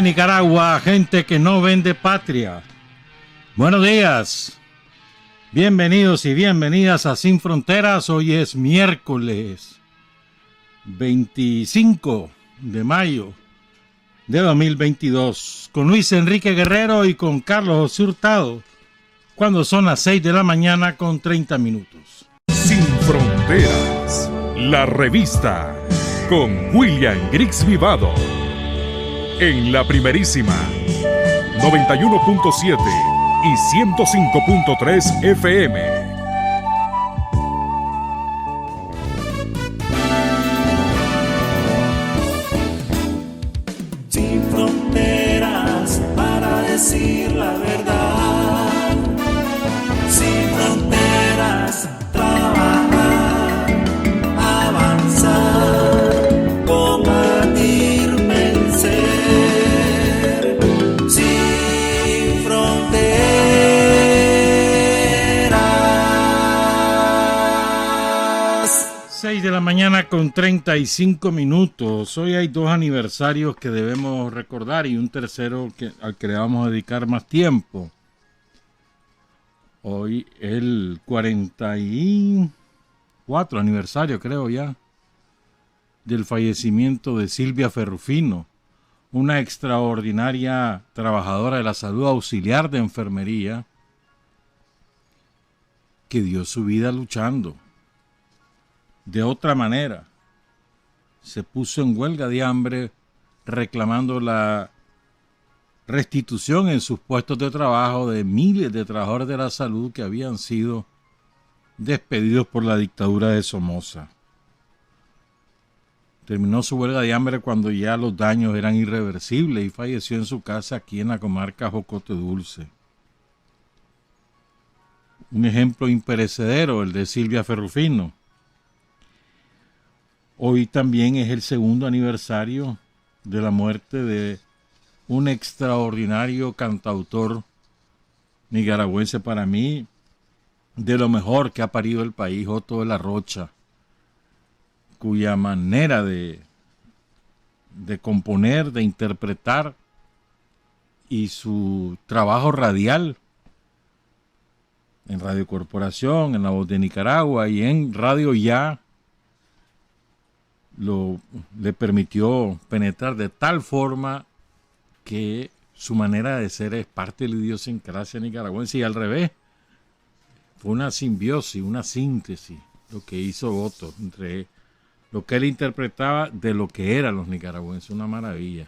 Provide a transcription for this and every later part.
Nicaragua, gente que no vende patria. Buenos días. Bienvenidos y bienvenidas a Sin Fronteras. Hoy es miércoles 25 de mayo de 2022. Con Luis Enrique Guerrero y con Carlos José Hurtado. Cuando son las 6 de la mañana con 30 minutos. Sin Fronteras, la revista con William Griggs Vivado. En la primerísima 91.7 y 105.3 FM. Sin fronteras para decir la verdad. Sin fronteras, trabajar, avanzar, combatir, vencer. Sin fronteras. 6 de la mañana con 35 minutos. Hoy hay dos aniversarios que debemos recordar y un tercero al que le vamos a dedicar más tiempo. Hoy el 44 aniversario, creo ya, del fallecimiento de Silvia Ferrufino, una extraordinaria trabajadora de la salud, auxiliar de enfermería, que dio su vida luchando. De otra manera, se puso en huelga de hambre reclamando la restitución en sus puestos de trabajo de miles de trabajadores de la salud que habían sido despedidos por la dictadura de Somoza. Terminó su huelga de hambre cuando ya los daños eran irreversibles y falleció en su casa aquí en la comarca Jocote Dulce. Un ejemplo imperecedero, el de Silvia Ferrufino. Hoy también es el segundo aniversario de la muerte de un extraordinario cantautor nicaragüense, para mí, de lo mejor que ha parido el país, Otto de la Rocha, cuya manera de componer, de interpretar y su trabajo radial en Radio Corporación, en La Voz de Nicaragua y en Radio Ya, le permitió penetrar de tal forma que su manera de ser es parte de la idiosincrasia nicaragüense y al revés. Fue una simbiosis, una síntesis, lo que hizo Otto entre lo que él interpretaba de lo que eran los nicaragüenses. Una maravilla.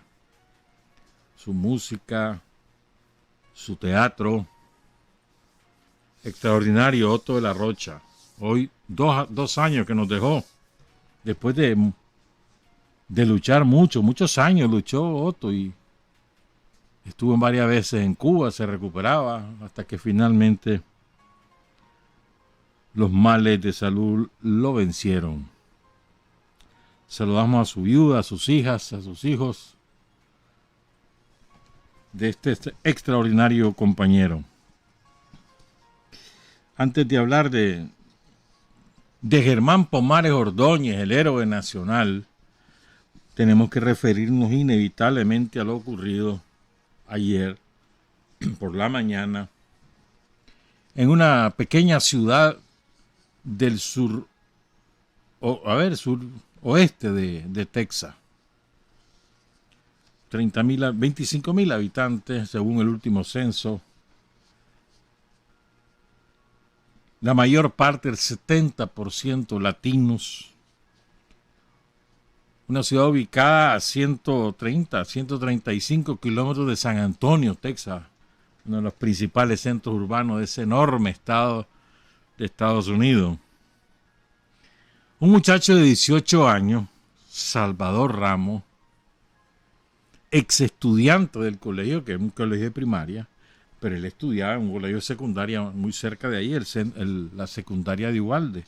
Su música, su teatro. Extraordinario, Otto de la Rocha. Hoy, dos años que nos dejó. Después de luchar muchos años luchó Otto y estuvo varias veces en Cuba, se recuperaba hasta que finalmente los males de salud lo vencieron. Saludamos a su viuda, a sus hijas, a sus hijos de este extraordinario compañero. Antes de hablar de Germán Pomares Ordóñez, el héroe nacional, tenemos que referirnos inevitablemente a lo ocurrido ayer por la mañana en una pequeña ciudad del suroeste de Texas. 25,000 habitantes según el último censo. La mayor parte, el 70% latinos. Una ciudad ubicada a 135 kilómetros de San Antonio, Texas, uno de los principales centros urbanos de ese enorme estado de Estados Unidos. Un muchacho de 18 años, Salvador Ramos, ex estudiante del colegio, que es un colegio de primaria, pero él estudiaba en un colegio de secundaria muy cerca de ahí, la secundaria de Uvalde.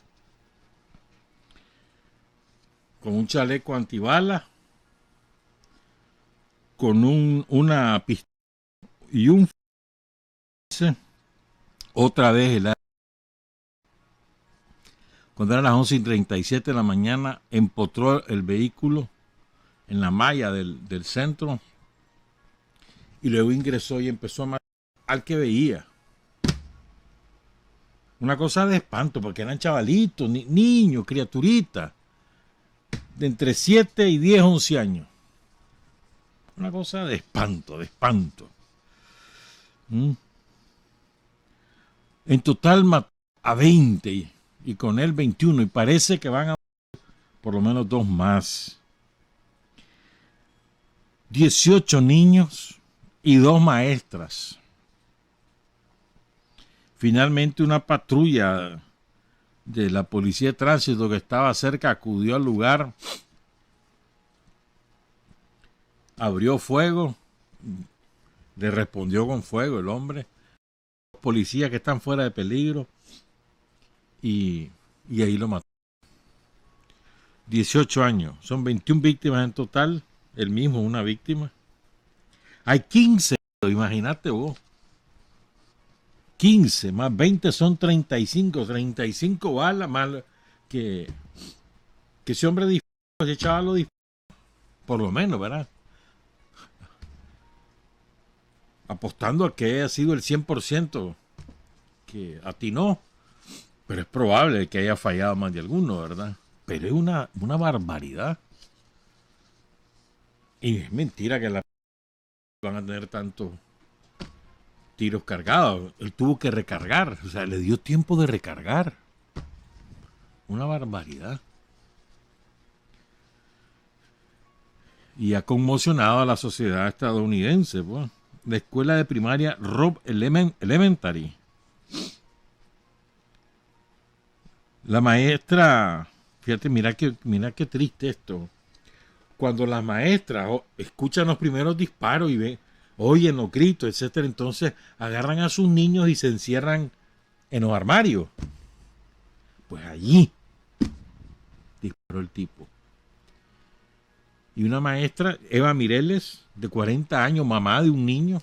Con un chaleco antibala, con una pistola y otra vez cuando eran las 11:37 de la mañana, empotró el vehículo en la malla del centro y luego ingresó y empezó a matar al que veía. Una cosa de espanto, porque eran chavalitos, niños, criaturitas, de entre 7 y 10, 11 años. Una cosa de espanto, de espanto. En total mató a 20 y con él 21, y parece que van a por lo menos 2 más. 18 niños y 2 maestras. Finalmente una patrulla de la policía de tránsito que estaba cerca acudió al lugar, abrió fuego, le respondió con fuego el hombre, los policías que están fuera de peligro, y ahí lo mató. 18 años, son 21 víctimas en total, él mismo una víctima. Hay 15, imagínate vos. 15 más 20 son 35 balas más que ese hombre disparó, ese chaval lo disparó, por lo menos, ¿verdad? Apostando a que haya sido el 100% que atinó, pero es probable que haya fallado más de alguno, ¿verdad? Pero es una barbaridad. Y es mentira que van a tener tantos tiros cargados. Él tuvo que recargar, o sea, le dio tiempo de recargar. Una barbaridad. Y ha conmocionado a la sociedad estadounidense, pues. La escuela de primaria Robb Elementary. La maestra, fíjate, mira qué triste esto. Cuando las maestras escuchan los primeros disparos y ven, oyen los gritos, etcétera, entonces agarran a sus niños y se encierran en los armarios. Pues allí disparó el tipo. Y una maestra, Eva Mireles, de 40 años, mamá de un niño,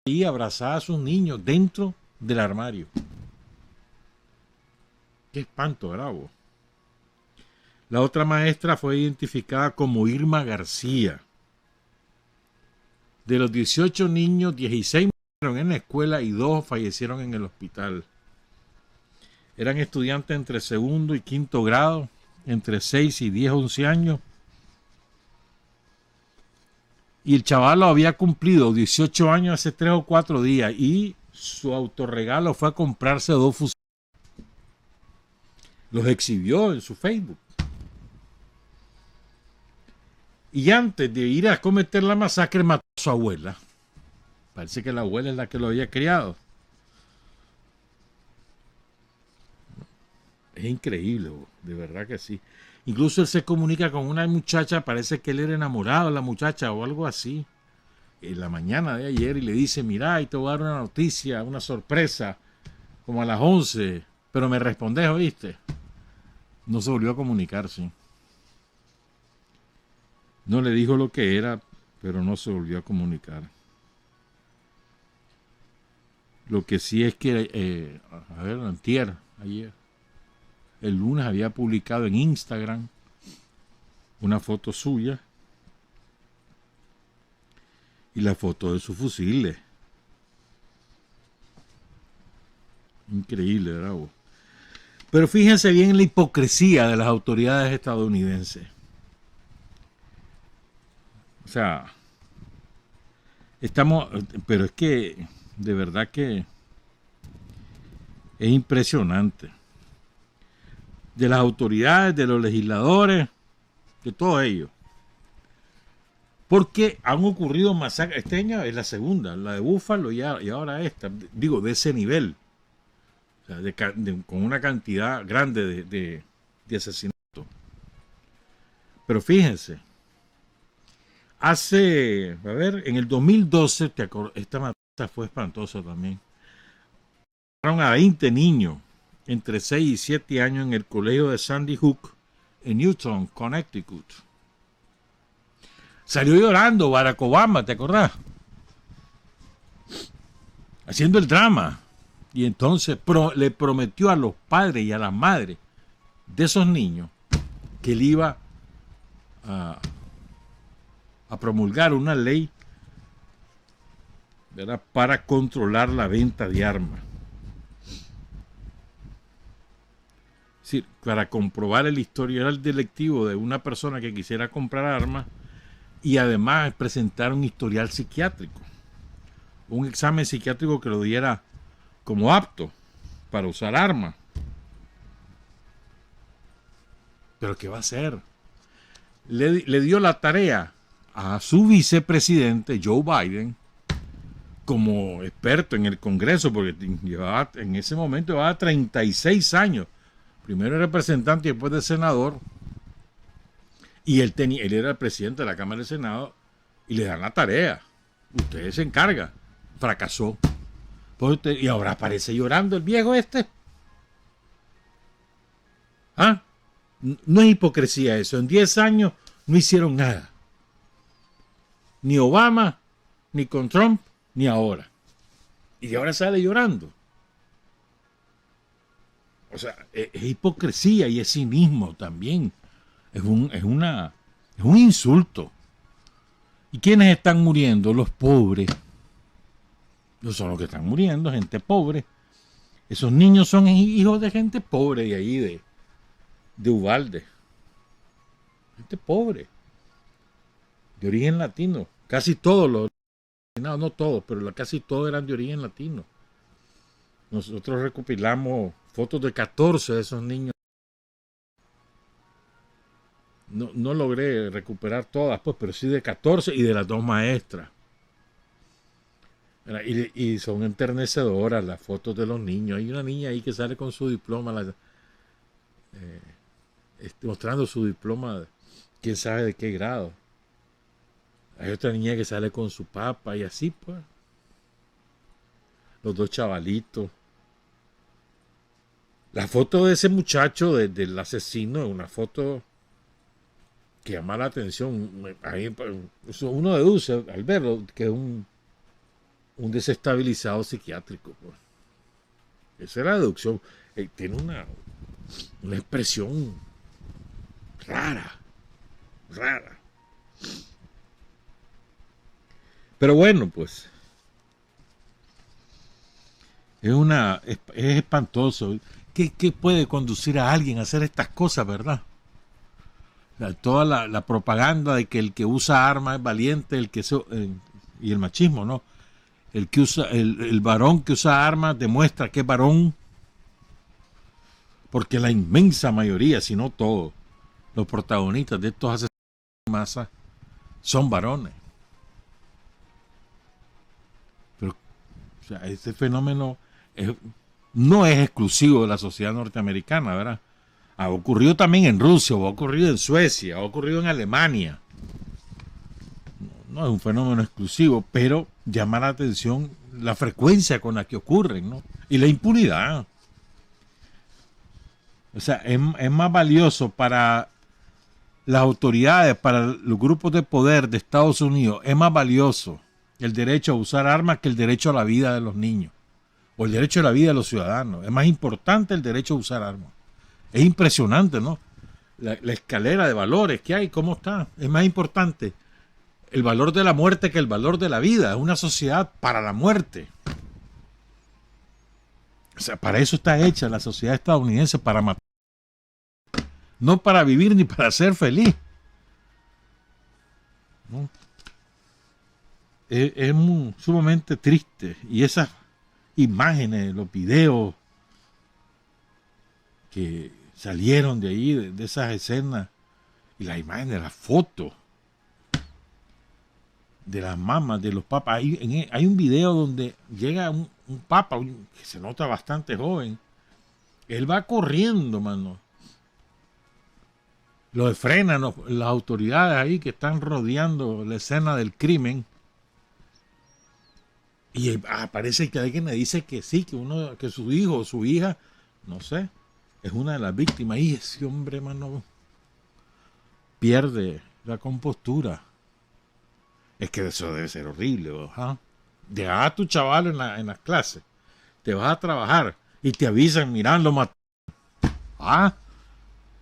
y abrazaba a sus niños dentro del armario. Qué espanto, bravo. La otra maestra fue identificada como Irma García. De los 18 niños, 16 murieron en la escuela y 2 fallecieron en el hospital. Eran estudiantes entre segundo y quinto grado, entre 6 y 10, 11 años. Y el chaval había cumplido 18 años hace 3 o 4 días y su autorregalo fue a comprarse 2 fusiles. Los exhibió en su Facebook. Y antes de ir a cometer la masacre mató a su abuela. Parece que la abuela es la que lo había criado. Es increíble, de verdad que sí. Incluso él se comunica con una muchacha, parece que él era enamorado de la muchacha o algo así, en la mañana de ayer, y le dice, mira, y te voy a dar una noticia, una sorpresa, como a las 11, pero me respondes, ¿oíste? No se volvió a comunicar, sí. No le dijo lo que era, pero no se volvió a comunicar. Lo que sí es que, ayer, el lunes había publicado en Instagram una foto suya y la foto de su fusil. Increíble, bravo. Pero fíjense bien en la hipocresía de las autoridades estadounidenses. O sea, pero es que de verdad que es impresionante. De las autoridades, de los legisladores, de todos ellos. Porque han ocurrido masacres. Este año es la segunda, la de Búfalo y ahora esta. Digo, de ese nivel. O sea, con una cantidad grande de asesinatos. Pero fíjense. En el 2012, esta matanza fue espantosa también. Mataron a 20 niños entre 6 y 7 años en el colegio de Sandy Hook, en Newton, Connecticut. Salió llorando Barack Obama, ¿te acordás? Haciendo el drama. Y entonces le prometió a los padres y a las madres de esos niños que él iba a promulgar una ley ¿verdad?, para controlar la venta de armas. Es decir, para comprobar el historial delictivo de una persona que quisiera comprar armas y además presentar un historial psiquiátrico, un examen psiquiátrico que lo diera como apto para usar armas. ¿Pero qué va a hacer? Le dio la tarea a su vicepresidente Joe Biden, como experto en el Congreso, porque en ese momento llevaba 36 años. Primero representante y después de senador. Y él era el presidente de la Cámara del Senado y le dan la tarea. Usted se encarga. Fracasó. Y ahora aparece llorando el viejo este. ¿Ah? No es hipocresía eso. En 10 años no hicieron nada. Ni Obama, ni con Trump, ni ahora. Y ahora sale llorando. O sea, es hipocresía y es cinismo también. Es un insulto. ¿Y quiénes están muriendo? Los pobres. No son los que están muriendo, gente pobre. Esos niños son hijos de gente pobre de ahí, de Uvalde. Gente pobre. De origen latino. Casi todos no todos, pero casi todos eran de origen latino. Nosotros recopilamos fotos de 14 de esos niños. No logré recuperar todas, pues, pero sí de 14 y de las 2 maestras. Y son enternecedoras las fotos de los niños. Hay una niña ahí que sale con su diploma, mostrando su diploma, quién sabe de qué grado. Hay otra niña que sale con su papá y así, pues. Los 2 chavalitos. La foto de ese muchacho, del asesino, es una foto que llama la atención. Uno deduce al verlo que es un desestabilizado psiquiátrico, pues. Esa es la deducción. Tiene una expresión rara. Pero bueno, pues es espantoso. ¿Qué puede conducir a alguien a hacer estas cosas, verdad? O sea, toda la propaganda de que el que usa armas es valiente, y el machismo, ¿no? El varón que usa armas demuestra que es varón, porque la inmensa mayoría, si no todos, los protagonistas de estos asesinatos en masa son varones. Pero, o sea, este fenómeno no es exclusivo de la sociedad norteamericana, ¿verdad? Ha ocurrido también en Rusia, ha ocurrido en Suecia, ha ocurrido en Alemania. No es un fenómeno exclusivo, pero llama la atención la frecuencia con la que ocurren, ¿no? Y la impunidad. O sea, es más valioso para las autoridades, para los grupos de poder de Estados Unidos, es más valioso el derecho a usar armas que el derecho a la vida de los niños o el derecho a la vida de los ciudadanos. Es más importante el derecho a usar armas. Es impresionante, ¿no? La escalera de valores que hay, ¿cómo está? Es más importante el valor de la muerte que el valor de la vida. Es una sociedad para la muerte. O sea, para eso está hecha la sociedad estadounidense, para matar. No para vivir ni para ser feliz. ¿No? Es sumamente triste. Y esas imágenes, los videos que salieron de ahí, de esas escenas, y las imágenes, las fotos de las mamás, de los papas. Hay un video donde llega un papa que se nota bastante joven. Él va corriendo, mano. Lo frenan las autoridades ahí que están rodeando la escena del crimen. Y parece que alguien le dice que sí, que su hijo o su hija, no sé, es una de las víctimas. Y ese hombre, mano, pierde la compostura. Es que eso debe ser horrible, ¿verdad? Dejas a tu chaval en las clases, te vas a trabajar y te avisan, mirando lo mataron.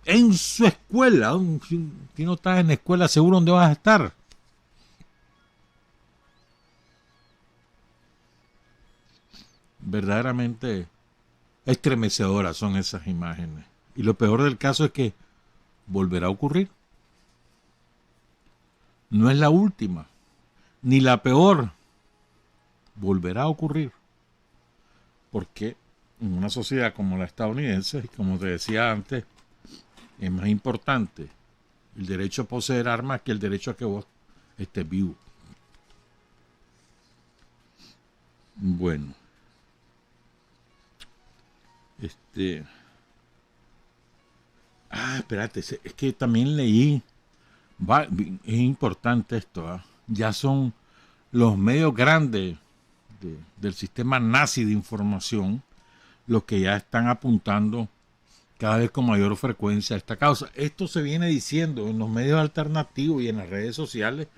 En su escuela. Si no estás en la escuela, seguro dónde vas a estar. verdaderamente estremecedoras son esas imágenes. Y lo peor del caso es que volverá a ocurrir. No es la última, ni la peor. Volverá a ocurrir. Porque en una sociedad como la estadounidense, como te decía antes, es más importante el derecho a poseer armas que el derecho a que vos estés vivo. Bueno. Espérate, es que también leí, es importante esto, ¿eh? Ya son los medios grandes del sistema nazi de información los que ya están apuntando cada vez con mayor frecuencia a esta causa. Esto se viene diciendo en los medios alternativos y en las redes sociales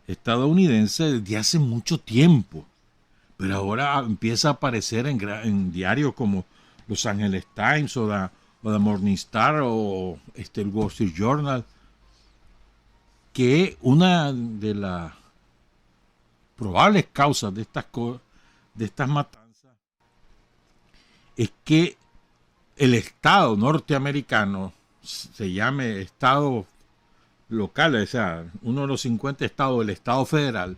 estadounidenses desde hace mucho tiempo, pero ahora empieza a aparecer en diarios como Los Angeles Times o The Morning Star o el Wall Street Journal, que una de las probables causas de estas matanzas es que el Estado norteamericano se llame Estado local, o sea, uno de los 50 estados del Estado federal,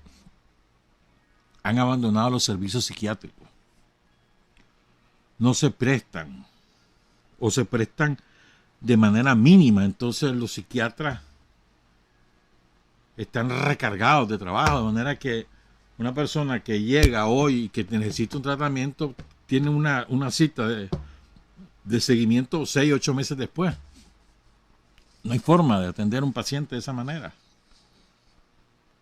han abandonado los servicios psiquiátricos. No se prestan, o se prestan de manera mínima. Entonces los psiquiatras están recargados de trabajo, de manera que una persona que llega hoy y que necesita un tratamiento tiene una cita de seguimiento 6 o 8 meses después. No hay forma de atender a un paciente de esa manera.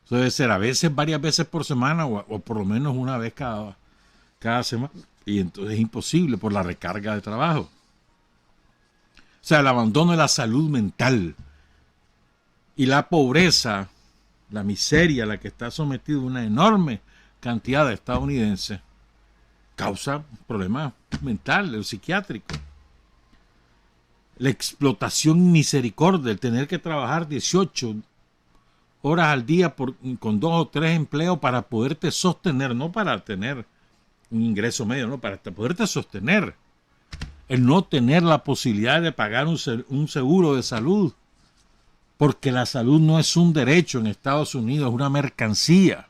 Eso debe ser a veces, varias veces por semana o por lo menos una vez cada semana. Y entonces es imposible por la recarga de trabajo. O sea, el abandono de la salud mental y la pobreza, la miseria a la que está sometido una enorme cantidad de estadounidenses causa problemas mentales, psiquiátricos. La explotación misericordia, el tener que trabajar 18 horas al día con 2 o 3 empleos para poderte sostener, no para tener un ingreso medio, no, para poderte sostener. El no tener la posibilidad de pagar un seguro de salud, porque la salud no es un derecho en Estados Unidos, es una mercancía.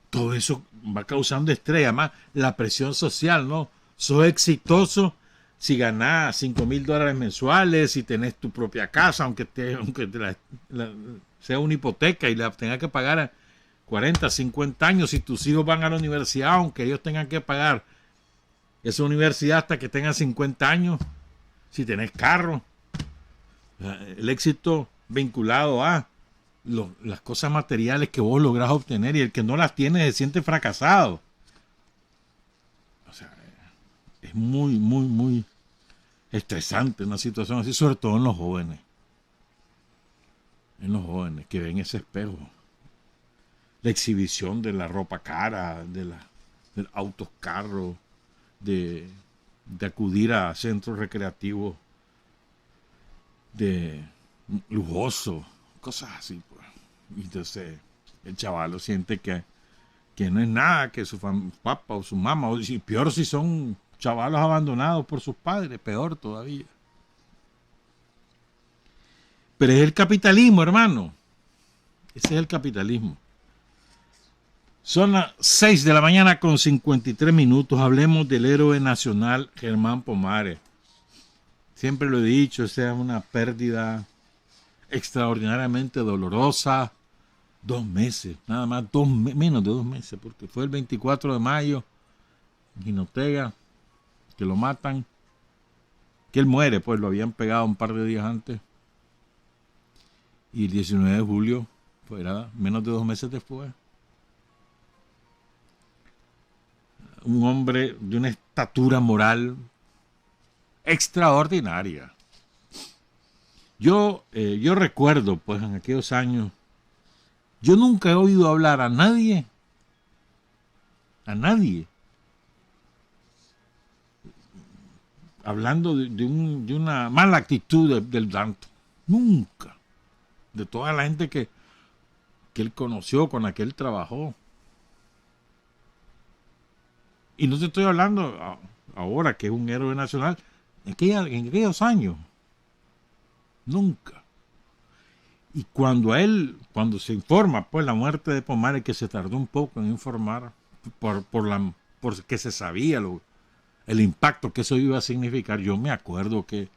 Todo eso va causando estrés, además la presión social, ¿no? Sos exitoso si ganás $5,000 mensuales, si tenés tu propia casa, aunque sea una hipoteca y la tengas que pagar a 40, 50 años, si tus hijos van a la universidad, aunque ellos tengan que pagar esa universidad hasta que tengan 50 años, si tenés carro. El éxito vinculado a las cosas materiales que vos lográs obtener, y el que no las tiene se siente fracasado. O sea, es muy, muy, muy estresante una situación así, sobre todo en los jóvenes. En los jóvenes que ven ese espejo. La exhibición de la ropa cara, de autos carros, de acudir a centros recreativos de lujoso, cosas así, pues. Y entonces el chaval siente que no es nada, que su papá o su mamá, o peor si son chavalos abandonados por sus padres, peor todavía. Pero es el capitalismo, hermano. Ese es el capitalismo. Son las 6 de la mañana con 53 minutos. Hablemos del héroe nacional Germán Pomares. Siempre lo he dicho, esa es una pérdida extraordinariamente dolorosa. 2 meses, nada más, menos de 2 meses, porque fue el 24 de mayo en Jinotega que lo matan, que él muere, pues lo habían pegado un par de días antes, y el 19 de julio, pues era menos de 2 meses después. Un hombre de una estatura moral extraordinaria. Yo recuerdo, pues en aquellos años, yo nunca he oído hablar a nadie, hablando de una mala actitud del Danto. Nunca. De toda la gente que él conoció, con la que él trabajó. Y no te estoy hablando ahora que es un héroe nacional. En aquellos años, nunca. Y cuando se informa, pues, la muerte de Pomares, que se tardó un poco en informar, porque se sabía el impacto que eso iba a significar, yo me acuerdo que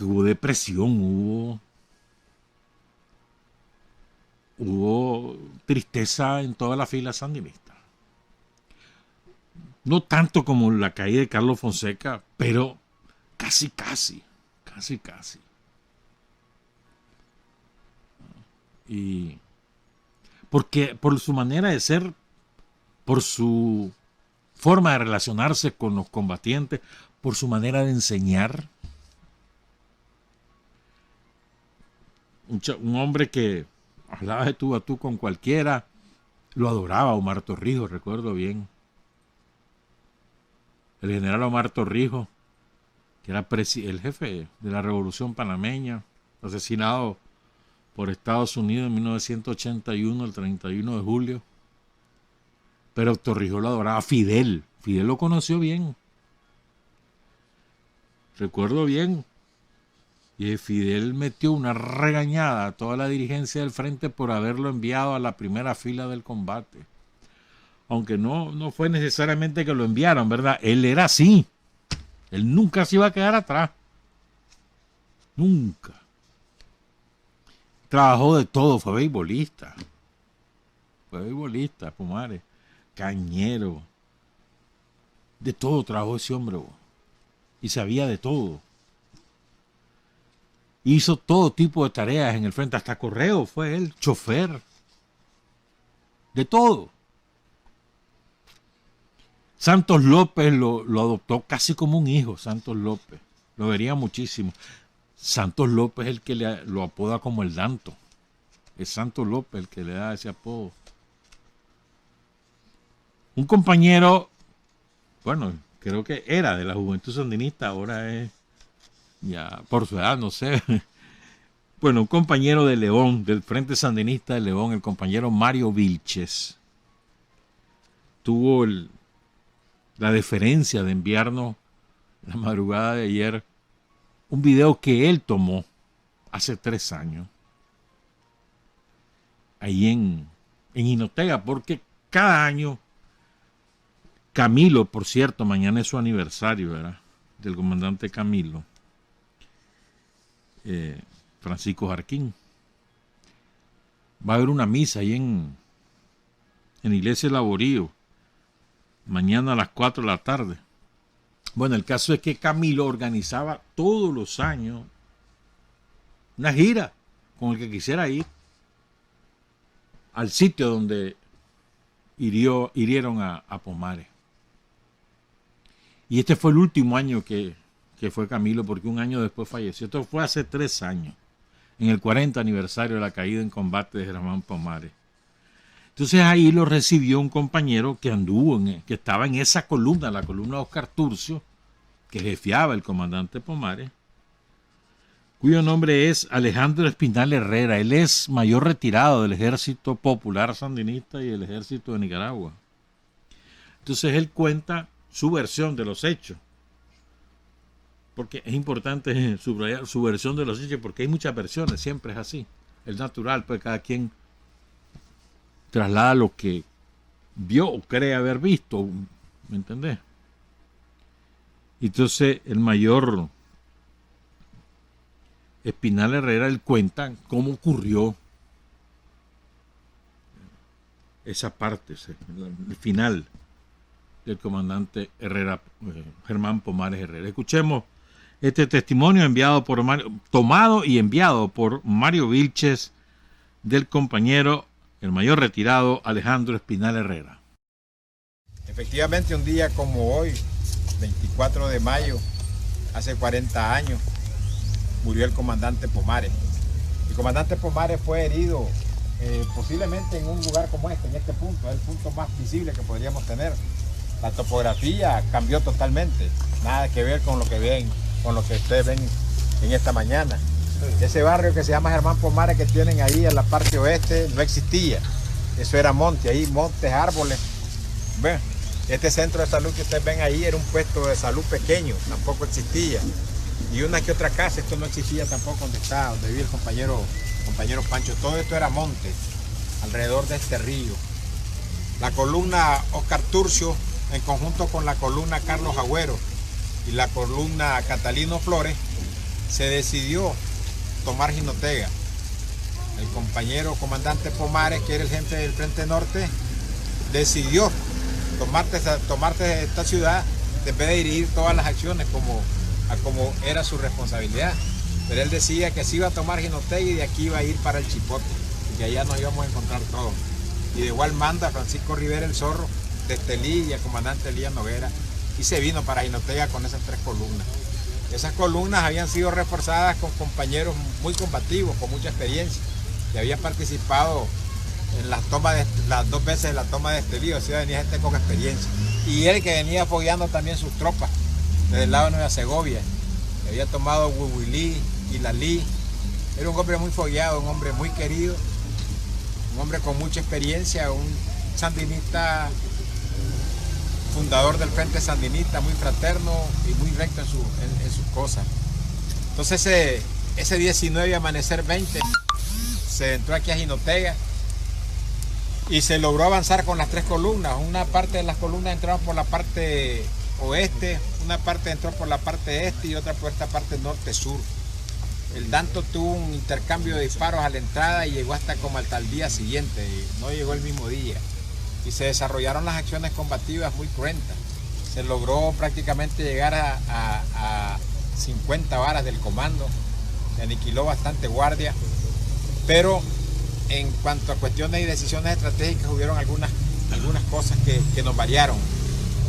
hubo depresión, hubo tristeza en toda la fila sandinista. No tanto como la caída de Carlos Fonseca, pero casi. Y porque por su manera de ser, por su forma de relacionarse con los combatientes, por su manera de enseñar, un hombre que hablaba de tú a tú con cualquiera, lo adoraba Omar Torrijos, recuerdo bien. El general Omar Torrijos, que era el jefe de la Revolución Panameña, asesinado por Estados Unidos en 1981, el 31 de julio. Pero Torrijos lo adoraba. Fidel lo conoció bien. Recuerdo bien. Y Fidel metió una regañada a toda la dirigencia del frente por haberlo enviado a la primera fila del combate. Aunque no fue necesariamente que lo enviaron, ¿verdad? Él era así. Él nunca se iba a quedar atrás. Nunca. Trabajó de todo, fue beisbolista. Pomares. Cañero. De todo trabajó ese hombre. Y sabía de todo. Hizo todo tipo de tareas en el frente. Hasta correo fue él. Chofer. De todo. Santos López lo adoptó casi como un hijo. Santos López. Lo vería muchísimo. Santos López es el que lo apoda como el Danto. Es Santos López el que le da ese apodo. Un compañero, bueno, creo que era de la Juventud Sandinista, ahora es, ya por su edad, no sé. Bueno, un compañero de León, del Frente Sandinista de León, el compañero Mario Vilches, tuvo la deferencia de enviarnos la madrugada de ayer un video que él tomó hace 3 años, ahí en Jinotega, porque cada año Camilo, por cierto, mañana es su aniversario, ¿verdad? Del comandante Camilo, Francisco Jarquín. Va a haber una misa ahí en la iglesia de Laborío, mañana a las 4 de la tarde. Bueno, el caso es que Camilo organizaba todos los años una gira con el que quisiera ir al sitio donde hirieron a Pomares. Y este fue el último año que fue Camilo, porque un año después falleció. Esto fue hace 3 años, en el 40 aniversario de la caída en combate de Germán Pomares. Entonces ahí lo recibió un compañero que que estaba en esa columna, la columna de Oscar Turcio, que jefiaba el comandante Pomares, cuyo nombre es Alejandro Espinal Herrera. Él es mayor retirado del Ejército Popular Sandinista y el Ejército de Nicaragua. Entonces él cuenta su versión de los hechos, porque es importante subrayar su versión de los hechos, porque hay muchas versiones, siempre es así. Es natural, pues cada quien traslada lo que vio o cree haber visto, ¿me entendés? Entonces el mayor Espinal Herrera, él cuenta cómo ocurrió esa parte, el final del comandante Herrera, Germán Pomares Herrera. Escuchemos este testimonio tomado y enviado por Mario Vilches, del compañero, el mayor retirado Alejandro Espinal Herrera. Efectivamente, un día como hoy, 24 de mayo, hace 40 años, murió el comandante Pomares. El comandante Pomares fue herido posiblemente en un lugar como este, en este punto, es el punto más visible que podríamos tener. La topografía cambió totalmente, nada que ver con lo que ven, con lo que ustedes ven en esta mañana. Ese barrio que se llama Germán Pomares que tienen ahí en la parte oeste no existía. Eso era monte, ahí montes, árboles. Bueno, Este centro de salud que ustedes ven ahí era un puesto de salud pequeño, tampoco existía. Y una que otra casa, esto no existía tampoco donde vivía el compañero Pancho. Todo esto era monte, alrededor de este río. La columna Oscar Turcio, en conjunto con la columna Carlos Agüero y la columna Catalino Flores, se decidió tomar Jinotega. El compañero comandante Pomares, que era el jefe del Frente Norte, decidió tomarse esta ciudad después de dirigir todas las acciones como era su responsabilidad. Pero él decía que se iba a tomar Jinotega y de aquí iba a ir para el Chipote, y que allá nos íbamos a encontrar todos. Y de igual manda a Francisco Rivera el Zorro, de Estelí y al comandante Elías Noguera, y se vino para Jinotega con esas 3 columnas. Esas columnas habían sido reforzadas con compañeros muy combativos, con mucha experiencia, que habían participado en las 2 veces de la toma de Estelí, o sea, venía gente con experiencia. Y él que venía apoyando también sus tropas desde el lado de Nueva Segovia, que había tomado Huihuilí y Lalí. Era un hombre muy fogueado, un hombre muy querido, un hombre con mucha experiencia, un sandinista, fundador del Frente Sandinista, muy fraterno y muy recto en sus cosas. Entonces ese 19 amanecer 20 se entró aquí a Jinotega y se logró avanzar con las 3 columnas. Una parte de las columnas entraron por la parte oeste, una parte entró por la parte este y otra por esta parte norte-sur. El Danto tuvo un intercambio de disparos a la entrada y llegó hasta como hasta el día siguiente, no llegó el mismo día. Y se desarrollaron las acciones combativas muy cruentas. Se logró prácticamente llegar a 50 varas del comando, se aniquiló bastante guardia, pero en cuanto a cuestiones y decisiones estratégicas hubieron algunas cosas que nos variaron.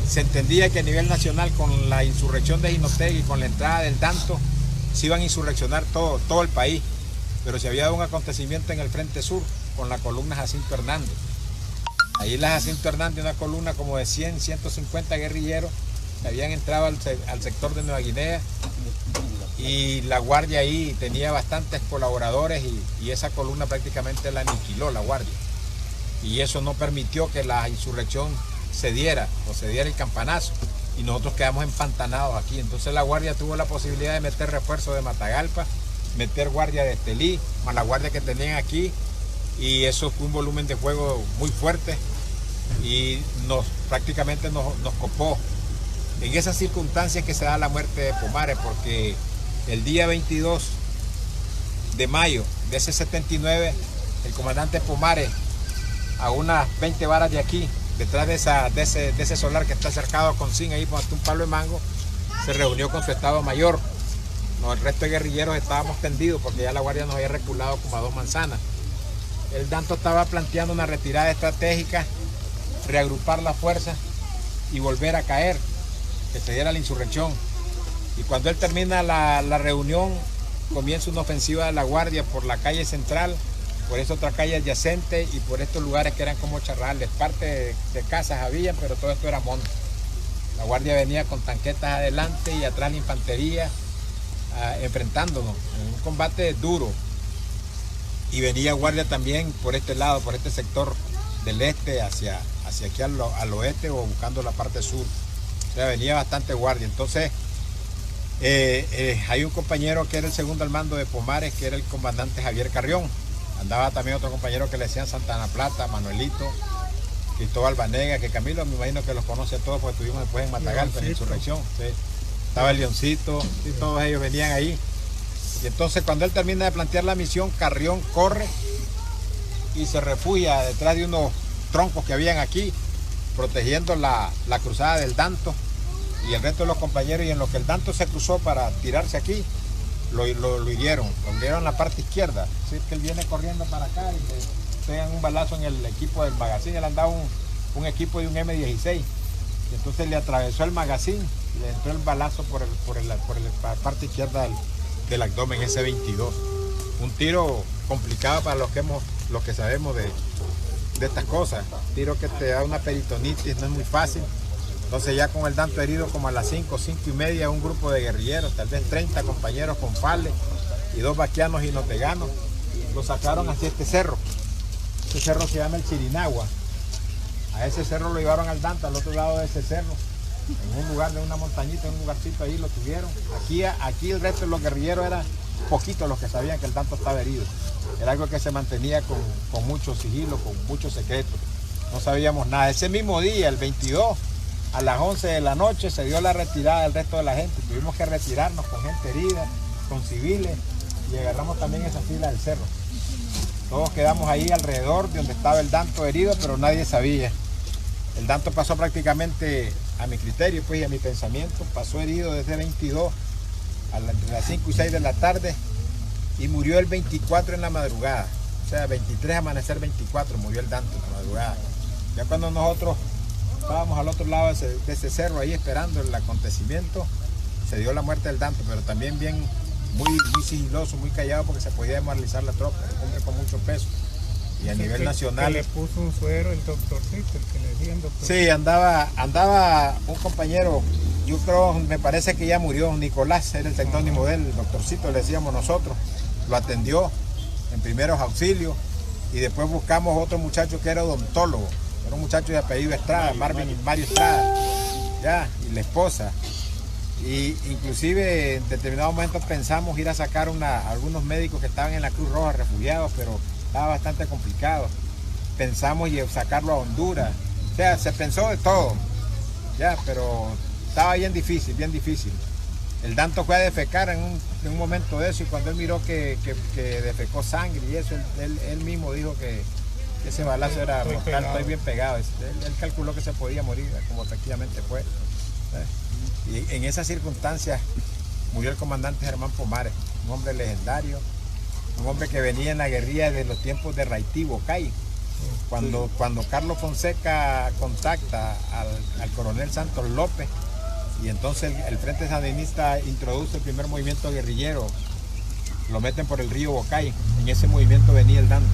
Se entendía que a nivel nacional con la insurrección de Jinotega y con la entrada del Danto se iban a insurreccionar todo el país, pero se había dado un acontecimiento en el Frente Sur con la columna Jacinto Hernández. Ahí la Jacinto Hernández, una columna como de 100, 150 guerrilleros que habían entrado al sector de Nueva Guinea, y la guardia ahí tenía bastantes colaboradores y esa columna prácticamente la aniquiló la guardia. Y eso no permitió que la insurrección se diera el campanazo y nosotros quedamos empantanados aquí. Entonces la guardia tuvo la posibilidad de meter refuerzo de Matagalpa, meter guardia de Estelí, más la guardia que tenían aquí, y eso fue un volumen de fuego muy fuerte y prácticamente nos copó. En esas circunstancias que se da la muerte de Pomares, porque el día 22 de mayo de ese 79, el comandante Pomares, a unas 20 varas de aquí, detrás de ese solar que está cercado a Concín, ahí por un palo de mango, se reunió con su estado mayor. El resto de guerrilleros estábamos tendidos porque ya la guardia nos había reculado como a 2 manzanas. El Danto estaba planteando una retirada estratégica, reagrupar la fuerza y volver a caer, que se diera la insurrección. Y cuando él termina la reunión, comienza una ofensiva de la guardia por la calle central, por esa otra calle adyacente y por estos lugares que eran como charrales. Parte de casas había, pero todo esto era monte. La guardia venía con tanquetas adelante y atrás la infantería, enfrentándonos en un combate duro. Y venía guardia también por este lado, por este sector del este hacia aquí al oeste o buscando la parte sur. O sea, venía bastante guardia. Entonces hay un compañero que era el segundo al mando de Pomares, que era el comandante Javier Carrión. Andaba también otro compañero que le decían Santana Plata, Manuelito, Cristóbal Banega, que Camilo me imagino que los conoce a todos porque estuvimos después en Matagalpa, en la insurrección. Sí. Estaba el Leoncito, y todos ellos venían ahí. Y entonces cuando él termina de plantear la misión, Carrión corre y se refugia detrás de unos troncos que habían aquí, protegiendo la cruzada del Danto y el resto de los compañeros. Y en lo que el Danto se cruzó para tirarse aquí, lo hirieron en la parte izquierda. Así que él viene corriendo para acá y le pegan un balazo en el equipo del magazine. Él andaba un equipo de un M16. Y entonces le atravesó el magazine y le entró el balazo por la parte izquierda del abdomen, ese 22. Un tiro complicado para los que sabemos de estas cosas. Un tiro que te da una peritonitis, no es muy fácil. Entonces ya con el Danto herido como a las 5:30, un grupo de guerrilleros, tal vez 30 compañeros con fales y 2 vaquianos jinoteganos, lo sacaron hacia este cerro. Este cerro se llama el Chirinagua. A ese cerro lo llevaron al Danto, al otro lado de ese cerro, en un lugar de una montañita, en un lugarcito ahí lo tuvieron. Aquí el resto de los guerrilleros eran poquitos los que sabían que el Danto estaba herido. Era algo que se mantenía con mucho sigilo, con mucho secreto. No sabíamos nada. Ese mismo día, el 22, a las 11 de la noche, se dio la retirada del resto de la gente. Tuvimos que retirarnos con gente herida, con civiles, y agarramos también esa fila del cerro. Todos quedamos ahí alrededor de donde estaba el Danto herido, pero nadie sabía. El Danto pasó prácticamente, a mi criterio pues, y a mi pensamiento, pasó herido desde 22 entre las 5 y 6 de la tarde y murió el 24 en la madrugada. O sea, 23 amanecer 24 murió el Danto en la madrugada. Ya cuando nosotros estábamos al otro lado de ese cerro ahí esperando el acontecimiento, se dio la muerte del Danto, pero también bien muy sigiloso, muy callado, porque se podía desmoralizar la tropa, un hombre con mucho peso. Y a nivel nacional... Que le puso un suero el doctorcito, el que le decían doctor. Sí, andaba un compañero, yo creo, me parece que ya murió, Nicolás, era el tecnónimo del doctorcito, le decíamos nosotros. Lo atendió en primeros auxilios y después buscamos otro muchacho que era odontólogo, era un muchacho de apellido Estrada, Mario Estrada, ya, y la esposa. Y inclusive en determinado momento pensamos ir a sacar algunos médicos que estaban en la Cruz Roja refugiados, pero estaba bastante complicado. Pensamos sacarlo a Honduras. O sea, se pensó de todo, ya, pero estaba bien difícil, bien difícil. El Danto fue a defecar en un momento de eso y cuando él miró que defecó sangre y eso, él mismo dijo que ese balazo era mortal, estoy bien pegado. Él calculó que se podía morir, como efectivamente fue. Y en esas circunstancias murió el comandante Germán Pomares, un hombre legendario, un hombre que venía en la guerrilla de los tiempos de Raití, Bocay. Cuando Carlos Fonseca contacta al coronel Santos López y entonces el Frente Sandinista introduce el primer movimiento guerrillero, lo meten por el río Bocay, en ese movimiento venía el Danto.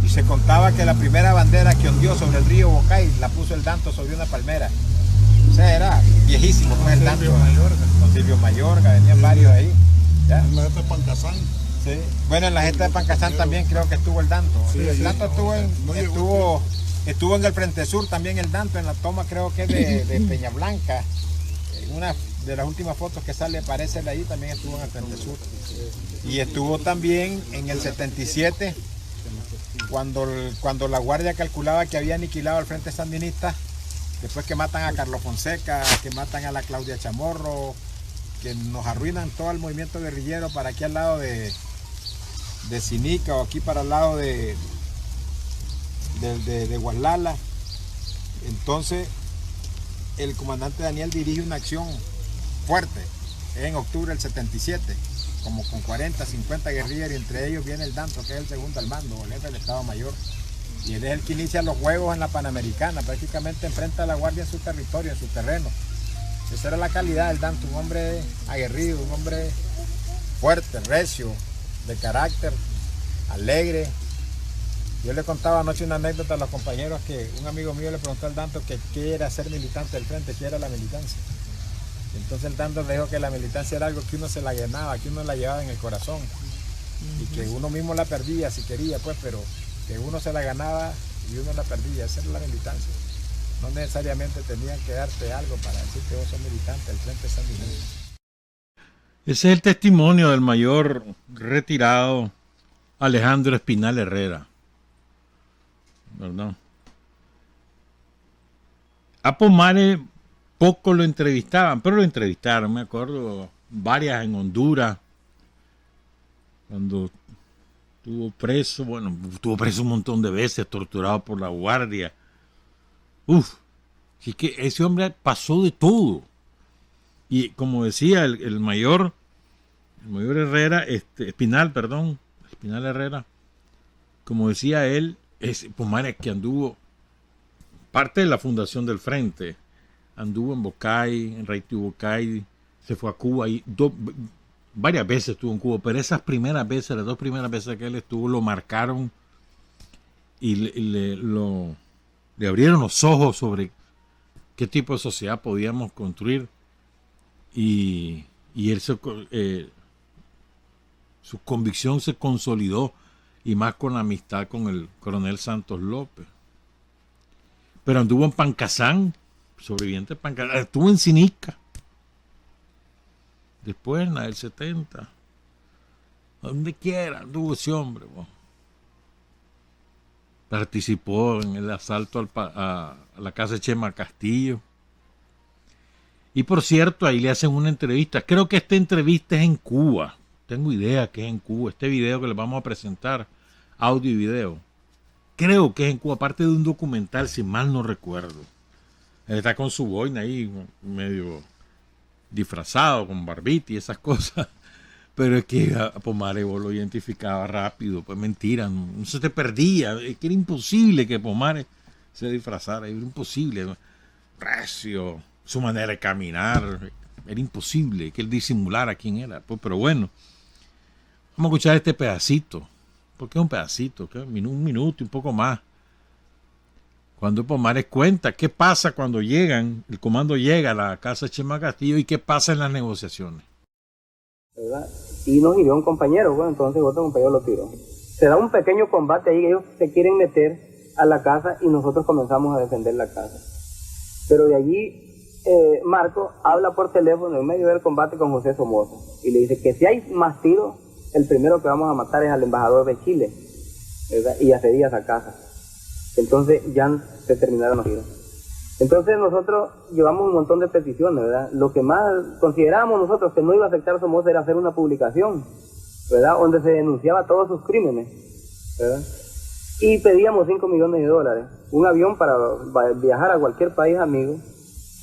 Y se contaba que la primera bandera que ondeó sobre el río Bocay la puso el Danto sobre una palmera. O sea, era viejísimo, fue el Danto. Con Silvio Mayorga, venían varios ahí. ¿Ya? En la gente de Pancasán. Sí. Bueno, en la gente de Pancasán también creo que estuvo el Danto. Sí, el Danto estuvo en el Frente Sur también el Danto, en la toma creo que de Peña Blanca. En una de las últimas fotos que sale, aparece él ahí, también estuvo en el Frente Sur. Y estuvo también en el 77, cuando la Guardia calculaba que había aniquilado al Frente Sandinista, después que matan a Carlos Fonseca, que matan a la Claudia Chamorro, que nos arruinan todo el movimiento guerrillero para aquí al lado de Sinica o aquí para el lado de Gualala. Entonces el comandante Daniel dirige una acción fuerte en octubre del 77, como con 40, 50 guerrilleros, y entre ellos viene el Danto, que es el segundo al mando, el jefe del Estado Mayor. Y él es el que inicia los juegos en la Panamericana, prácticamente enfrenta a la Guardia en su territorio, en su terreno. Esa era la calidad del Danto, un hombre aguerrido, un hombre fuerte, recio, de carácter, alegre. Yo le contaba anoche una anécdota a los compañeros que un amigo mío le preguntó al Danto que qué era ser militante del frente, qué era la militancia. Entonces el Danto le dijo que la militancia era algo que uno se la ganaba, que uno la llevaba en el corazón y que uno mismo la perdía si quería, pues, pero que uno se la ganaba y uno la perdía. Esa era la militancia. No necesariamente tenían que darte algo para decir que vos sos militante del Frente Sandinista. Ese es el testimonio del mayor retirado Alejandro Espinal Herrera, ¿verdad? A Pomares poco lo entrevistaban, pero lo entrevistaron, me acuerdo, varias en Honduras, cuando estuvo preso un montón de veces, torturado por la Guardia. Es que ese hombre pasó de todo. Y como decía el mayor Herrera, Espinal Herrera, como decía él, Pomares que anduvo, parte de la fundación del Frente, anduvo en Bocay, en Raití Bocay, se fue a Cuba y varias veces estuvo en Cuba, pero esas primeras veces, las dos primeras veces que él estuvo, lo marcaron y le abrieron los ojos sobre qué tipo de sociedad podíamos construir. Y él su convicción se consolidó, y más con la amistad con el coronel Santos López. pero anduvo en Pancasán, sobreviviente de Pancasán, estuvo en Sinica, después en la del 70, donde quiera anduvo ese hombre. Bueno. Participó en el asalto a la casa de Chema Castillo. Y por cierto, ahí le hacen una entrevista. Creo que esta entrevista es en Cuba. Tengo idea que es en Cuba. Este video que les vamos a presentar, audio y video. Creo que es en Cuba, aparte de un documental, si mal no recuerdo. Él está con su boina ahí, medio disfrazado, con barbita y esas cosas. Pero es que a Pomares vos lo identificaba rápido. Pues mentira, no se te perdía. Es que era imposible que Pomares se disfrazara. Era imposible. Recio, su manera de caminar. Era imposible que él disimulara quién era. Pues, pero bueno, vamos a escuchar este pedacito. Porque es un pedacito, ¿qué? Un minuto y un poco más. Cuando Pomares cuenta qué pasa cuando llegan, el comando llega a la casa de Chema Castillo y qué pasa en las negociaciones. ¿Verdad? Y nos hirió un compañero, bueno, entonces otro compañero lo tiró. Se da un pequeño combate ahí, ellos se quieren meter a la casa y nosotros comenzamos a defender la casa. Pero de allí Marco habla por teléfono en medio del combate con José Somoza y le dice que si hay más tiros, el primero que vamos a matar es al embajador de Chile, ¿verdad? Y accedía a esa casa. Entonces ya se terminaron los tiros. Entonces nosotros llevamos un montón de peticiones, ¿verdad? Lo que más considerábamos nosotros que no iba a aceptar Somoza era hacer una publicación, ¿verdad? Donde se denunciaba todos sus crímenes, ¿verdad? Y pedíamos $5 millones, un avión para viajar a cualquier país amigo.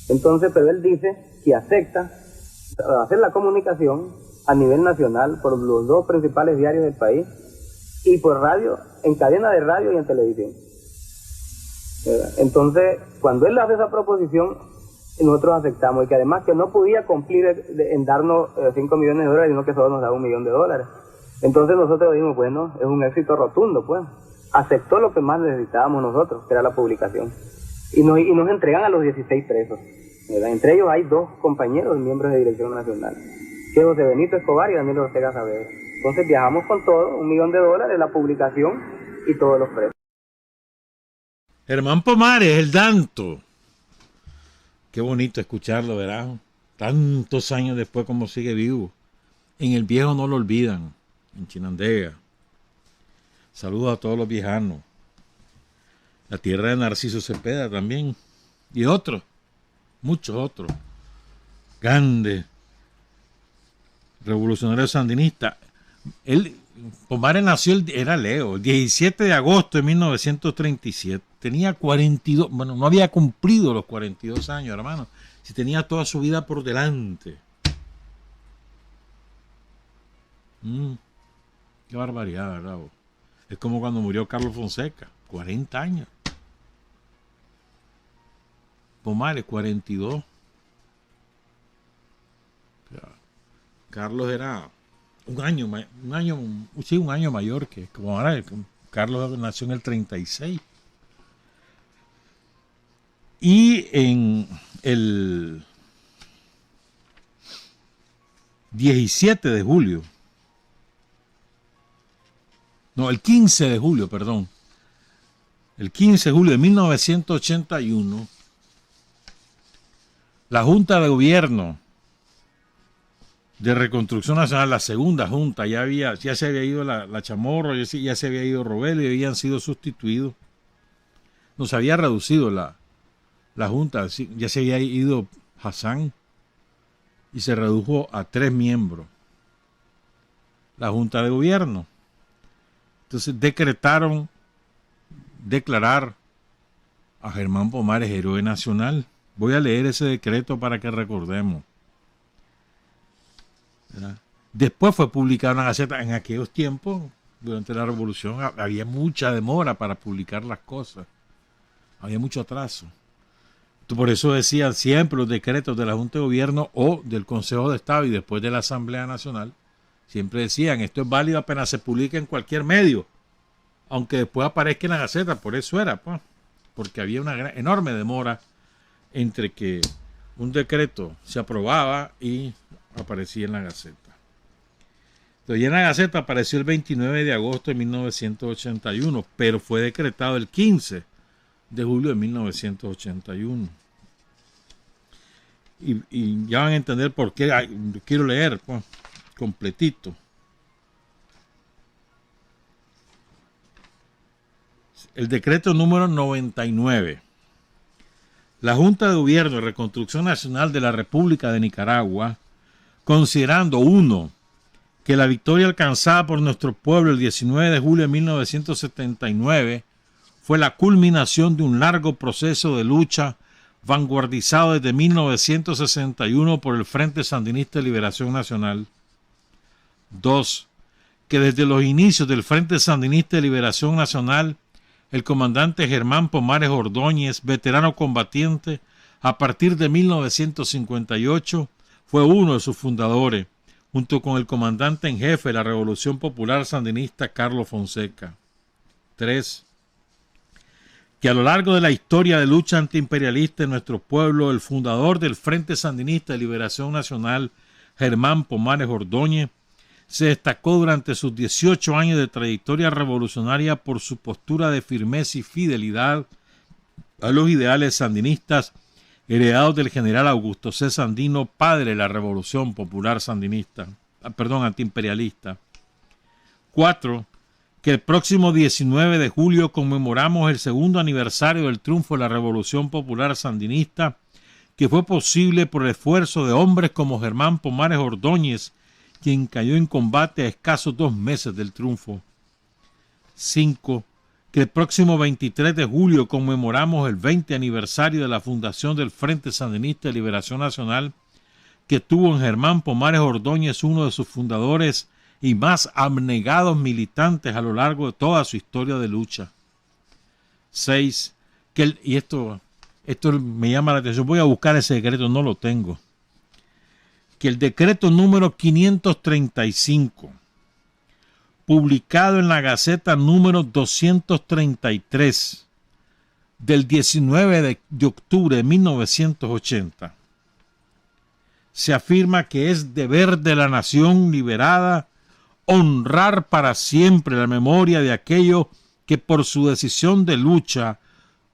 Entonces, pero él dice que acepta hacer la comunicación a nivel nacional por los dos principales diarios del país y por radio, en cadena de radio y en televisión. Entonces, cuando él hace esa proposición, nosotros aceptamos y que además que no podía cumplir en darnos $5 millones, sino que solo nos daba $1 millón. Entonces nosotros dijimos, bueno, es un éxito rotundo, pues. Aceptó lo que más necesitábamos nosotros, que era la publicación. Y nos entregan a los 16 presos, ¿verdad? Entre ellos hay 2 compañeros, miembros de Dirección Nacional, que es José Benito Escobar y Daniel Ortega Saavedra. Entonces viajamos con todo, $1 millón, la publicación y todos los presos. Germán Pomares, el Danto. Qué bonito escucharlo, ¿verdad? Tantos años después como sigue vivo. En el viejo no lo olvidan, en Chinandega. Saludos a todos los viejanos. La tierra de Narciso Cepeda también. Y otros, muchos otros. Grandes revolucionarios sandinistas. Pomares nació, era Leo, el 17 de agosto de 1937. Tenía 42, bueno, no había cumplido los 42 años, hermano. Si tenía toda su vida por delante. Qué barbaridad, ¿verdad? Es como cuando murió Carlos Fonseca, 40 años. Pomares, 42. O sea, Carlos era un año mayor que como ahora. Carlos nació en el 36. Y en el 17 de julio, no, el 15 de julio, perdón, el 15 de julio de 1981, la Junta de Gobierno de Reconstrucción Nacional, la segunda junta, ya se había ido la Chamorro, ya se había ido Robelo y habían sido sustituidos. Nos había reducido la junta, ya se había ido Hassan y se redujo a 3 miembros. La Junta de Gobierno. Entonces declarar a Germán Pomares héroe nacional. Voy a leer ese decreto para que recordemos. ¿Verdad? Después fue publicada una gaceta. En aquellos tiempos, durante la Revolución, había mucha demora para publicar las cosas. Había mucho atraso. Por eso decían siempre los decretos de la Junta de Gobierno o del Consejo de Estado y después de la Asamblea Nacional, siempre decían, esto es válido apenas se publique en cualquier medio, aunque después aparezca en la Gaceta. Por eso era, pues, porque había una enorme demora entre que un decreto se aprobaba y aparecía en la Gaceta. Entonces, ya en la Gaceta apareció el 29 de agosto de 1981, pero fue decretado el 15 de julio de 1981. Y ya van a entender por qué. Quiero leer pues, completito. El decreto número 99. La Junta de Gobierno y Reconstrucción Nacional de la República de Nicaragua, considerando, 1, que la victoria alcanzada por nuestro pueblo el 19 de julio de 1979 fue la culminación de un largo proceso de lucha vanguardizado desde 1961 por el Frente Sandinista de Liberación Nacional. 2. Que desde los inicios del Frente Sandinista de Liberación Nacional, el comandante Germán Pomares Ordóñez, veterano combatiente, a partir de 1958, fue uno de sus fundadores, junto con el comandante en jefe de la Revolución Popular Sandinista, Carlos Fonseca. 3. Que a lo largo de la historia de lucha antiimperialista en nuestro pueblo, el fundador del Frente Sandinista de Liberación Nacional, Germán Pomares Ordóñez, se destacó durante sus 18 años de trayectoria revolucionaria por su postura de firmeza y fidelidad a los ideales sandinistas heredados del general Augusto C. Sandino, padre de la Revolución Popular antiimperialista. 4. Que el próximo 19 de julio conmemoramos el segundo aniversario del triunfo de la Revolución Popular Sandinista, que fue posible por el esfuerzo de hombres como Germán Pomares Ordóñez, quien cayó en combate a escasos 2 meses del triunfo. 5. Que el próximo 23 de julio conmemoramos el 20 aniversario de la fundación del Frente Sandinista de Liberación Nacional, que tuvo en Germán Pomares Ordóñez uno de sus fundadores y más abnegados militantes a lo largo de toda su historia de lucha. 6. Y esto me llama la atención, voy a buscar ese decreto, no lo tengo. Que el decreto número 535, publicado en la Gaceta número 233 del 19 de octubre de 1980, se afirma que es deber de la nación liberada honrar para siempre la memoria de aquellos que por su decisión de lucha,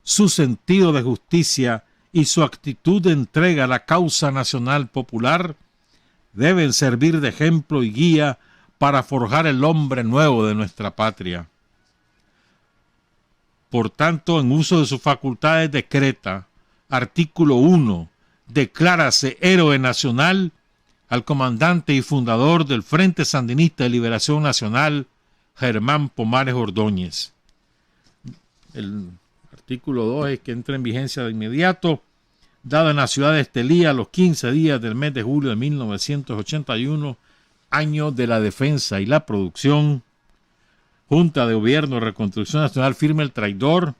su sentido de justicia y su actitud de entrega a la causa nacional popular deben servir de ejemplo y guía para forjar el hombre nuevo de nuestra patria. Por tanto, en uso de sus facultades decreta, artículo 1, declárase héroe nacional al comandante y fundador del Frente Sandinista de Liberación Nacional, Germán Pomares Ordóñez. El artículo 2 es que entra en vigencia de inmediato, dado en la ciudad de Estelí a los 15 días del mes de julio de 1981, año de la defensa y la producción. Junta de Gobierno de Reconstrucción Nacional, firma el traidor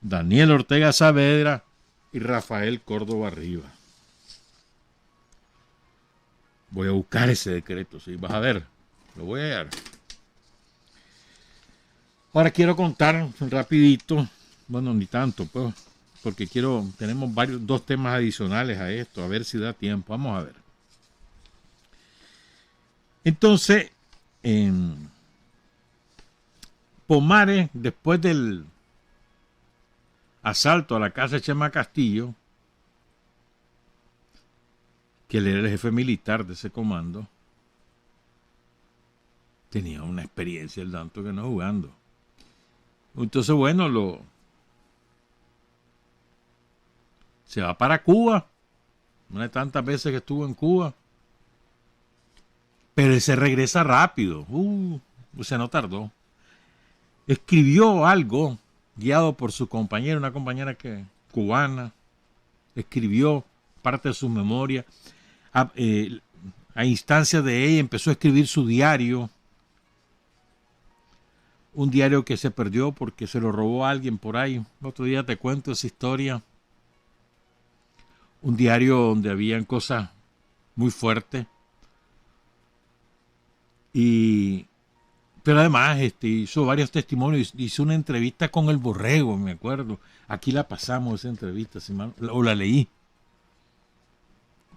Daniel Ortega Saavedra y Rafael Córdoba Rivas. Voy a buscar ese decreto, sí, vas a ver, lo voy a ver. Ahora quiero contar rapidito, bueno, ni tanto, pues, porque tenemos 2 temas adicionales a esto, a ver si da tiempo, vamos a ver. Entonces, Pomares, después del asalto a la casa de Chema Castillo, que él era el jefe militar de ese comando, tenía una experiencia el tanto que no jugando. Entonces, bueno, se va para Cuba, una de tantas veces que estuvo en Cuba, pero él se regresa rápido, o sea, no tardó. Escribió algo, guiado por su compañera, una compañera cubana, escribió parte de su memoria. A instancia de ella empezó a escribir su diario, un diario que se perdió porque se lo robó a alguien por ahí. Otro día te cuento esa historia. Un diario donde habían cosas muy fuertes. Pero además hizo varios testimonios, hizo una entrevista con el Borrego, me acuerdo. Aquí la pasamos esa entrevista, o la leí.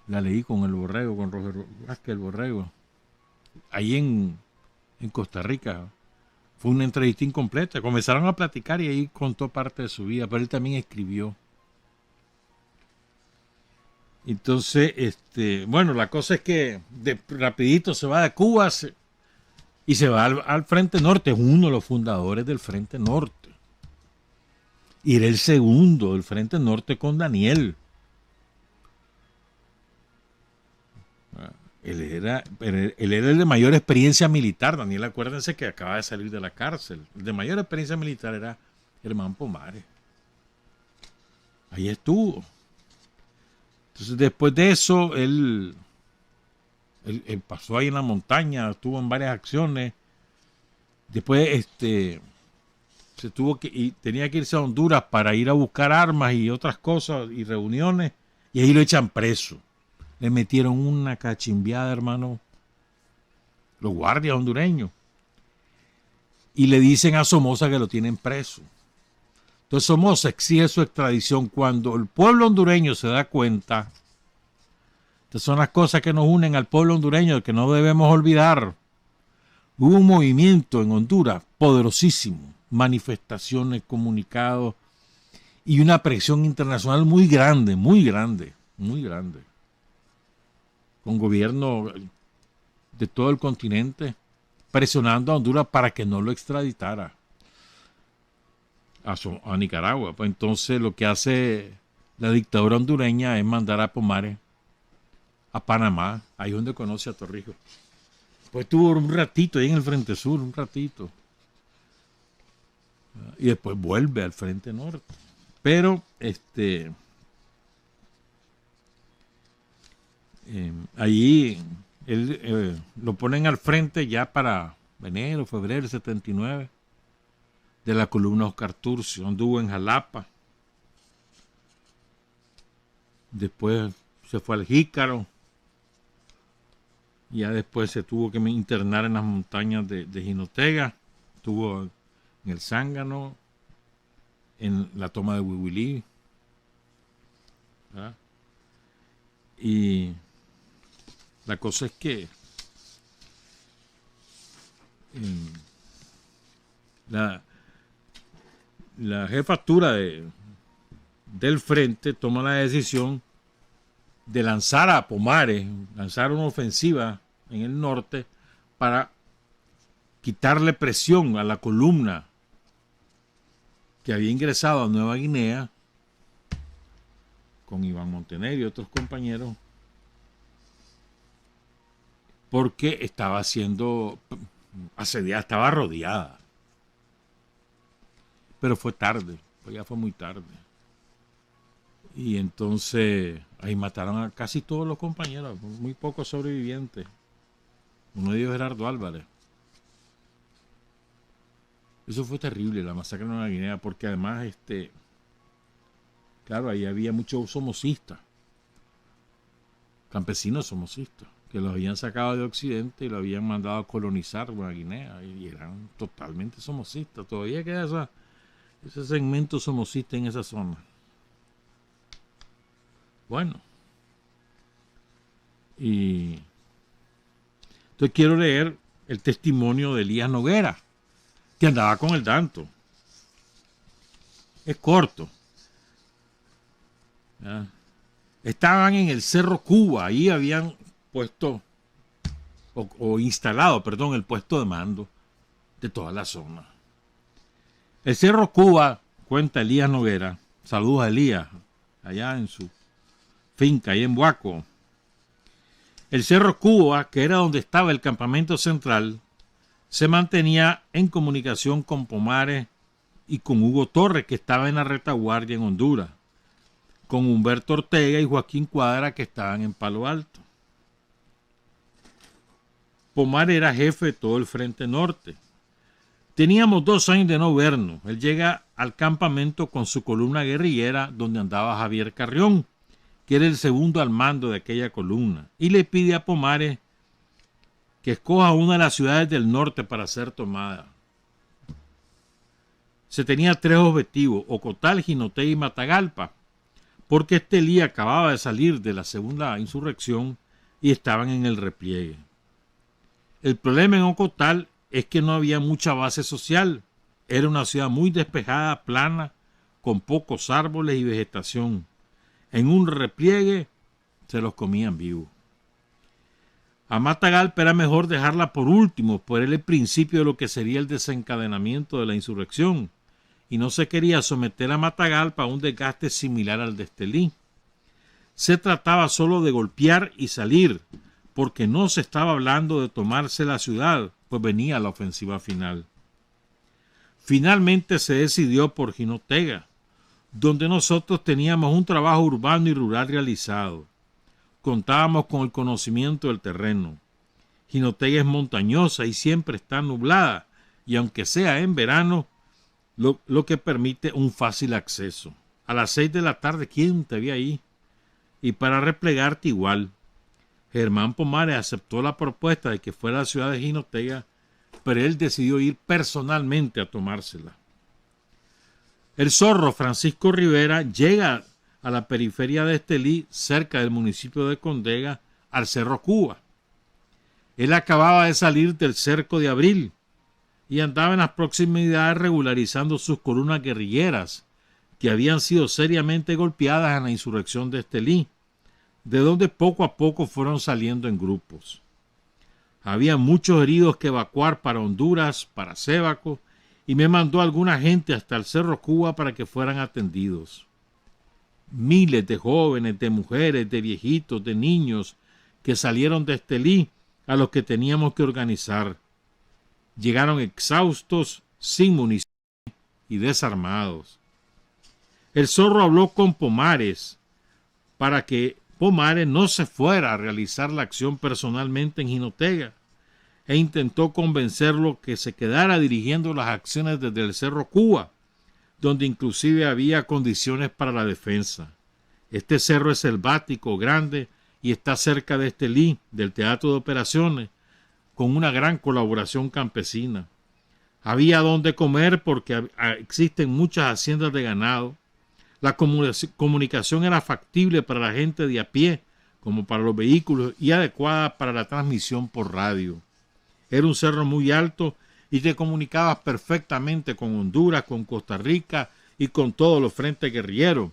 La leí con el Borrego, con Roger Vázquez el Borrego, ahí en Costa Rica. Fue una entrevista incompleta. Comenzaron a platicar y ahí contó parte de su vida, pero él también escribió. Entonces, bueno, la cosa es que rapidito se va de Cuba y se va al Frente Norte. Es uno de los fundadores del Frente Norte. Y era el segundo del Frente Norte con Daniel. Él era el de mayor experiencia militar. Daniel, acuérdense que acaba de salir de la cárcel. El de mayor experiencia militar era Germán Pomares. Ahí estuvo. Entonces, después de eso, él pasó ahí en la montaña, estuvo en varias acciones. Después, tenía que irse a Honduras para ir a buscar armas y otras cosas y reuniones, y ahí lo echan preso. Le metieron una cachimbiada, hermano, los guardias hondureños, y le dicen a Somoza que lo tienen preso. Entonces Somoza exige su extradición. Cuando el pueblo hondureño se da cuenta, estas son las cosas que nos unen al pueblo hondureño, que no debemos olvidar. Hubo un movimiento en Honduras poderosísimo, manifestaciones, comunicados y una presión internacional muy grande, muy grande, muy grande. Con gobierno de todo el continente presionando a Honduras para que no lo extraditara a Nicaragua. Pues entonces lo que hace la dictadura hondureña es mandar a Pomares a Panamá, ahí donde conoce a Torrijos. Pues estuvo un ratito ahí en el Frente Sur, un ratito. Y después vuelve al Frente Norte. Pero allí él lo ponen al frente ya para enero, febrero del 79 de la columna Oscar Turcio. Anduvo en Jalapa. Después se fue al Jícaro. Ya después se tuvo que internar en las montañas de Jinotega. Estuvo en el Zángano, en la toma de Huihuilí. ¿Verdad? Y la cosa es que la jefatura del frente toma la decisión de lanzar a Pomares, lanzar una ofensiva en el norte para quitarle presión a la columna que había ingresado a Nueva Guinea con Iván Montenegro y otros compañeros, porque estaba siendo asediada, estaba rodeada. Pero fue tarde, pues ya fue muy tarde. Y entonces ahí mataron a casi todos los compañeros, muy pocos sobrevivientes. Uno de ellos, Gerardo Álvarez. Eso fue terrible, la masacre de Nueva Guinea, porque además, claro, ahí había muchos somocistas, campesinos somocistas, que los habían sacado de Occidente y lo habían mandado a colonizar Nueva Guinea, y eran totalmente somocistas. Todavía queda ese segmento somocista en esa zona. Bueno, y entonces quiero leer el testimonio de Elías Noguera, que andaba con el Danto. Es corto. ¿Ya? Estaban en el Cerro Cuba, ahí habían puesto o instalado, perdón, el puesto de mando de toda la zona. El Cerro Cuba, cuenta Elías Noguera, saludos a Elías, allá en su finca, ahí en Buaco. El Cerro Cuba, que era donde estaba el campamento central, se mantenía en comunicación con Pomares y con Hugo Torres, que estaba en la retaguardia en Honduras, con Humberto Ortega y Joaquín Cuadra, que estaban en Palo Alto. Pomares era jefe de todo el Frente Norte. Teníamos 2 años de no vernos. Él llega al campamento con su columna guerrillera, donde andaba Javier Carrión, que era el segundo al mando de aquella columna, y le pide a Pomares que escoja una de las ciudades del norte para ser tomada. Se tenía 3 objetivos: Ocotal, Jinotega y Matagalpa, porque Estelí acababa de salir de la segunda insurrección y estaban en el repliegue. El problema en Ocotal es que no había mucha base social. Era una ciudad muy despejada, plana, con pocos árboles y vegetación. En un repliegue se los comían vivos. A Matagalpa era mejor dejarla por último, por el principio de lo que sería el desencadenamiento de la insurrección, y no se quería someter a Matagalpa a un desgaste similar al de Estelí. Se trataba solo de golpear y salir, porque no se estaba hablando de tomarse la ciudad, pues venía la ofensiva final. Finalmente se decidió por Jinotega, donde nosotros teníamos un trabajo urbano y rural realizado. Contábamos con el conocimiento del terreno. Jinotega es montañosa y siempre está nublada, y aunque sea en verano, lo que permite un fácil acceso. A las 6 de la tarde, ¿quién te ve ahí? Y para replegarte igual. Germán Pomares aceptó la propuesta de que fuera a la ciudad de Jinotega, pero él decidió ir personalmente a tomársela. El zorro Francisco Rivera llega a la periferia de Estelí, cerca del municipio de Condega, al Cerro Cuba. Él acababa de salir del cerco de Abril y andaba en las proximidades regularizando sus columnas guerrilleras, que habían sido seriamente golpeadas en la insurrección de Estelí, de donde poco a poco fueron saliendo en grupos. Había muchos heridos que evacuar para Honduras, para Sébaco, y me mandó alguna gente hasta el Cerro Cuba para que fueran atendidos. Miles de jóvenes, de mujeres, de viejitos, de niños que salieron de Estelí a los que teníamos que organizar. Llegaron exhaustos, sin munición y desarmados. El zorro habló con Pomares para que Pomares no se fuera a realizar la acción personalmente en Jinotega e intentó convencerlo que se quedara dirigiendo las acciones desde el Cerro Cuba, donde inclusive había condiciones para la defensa. Este cerro es selvático, grande y está cerca de Estelí, del Teatro de Operaciones, con una gran colaboración campesina. Había donde comer porque existen muchas haciendas de ganado. La comunicación era factible para la gente de a pie, como para los vehículos, y adecuada para la transmisión por radio. Era un cerro muy alto y te comunicabas perfectamente con Honduras, con Costa Rica y con todos los frentes guerrilleros.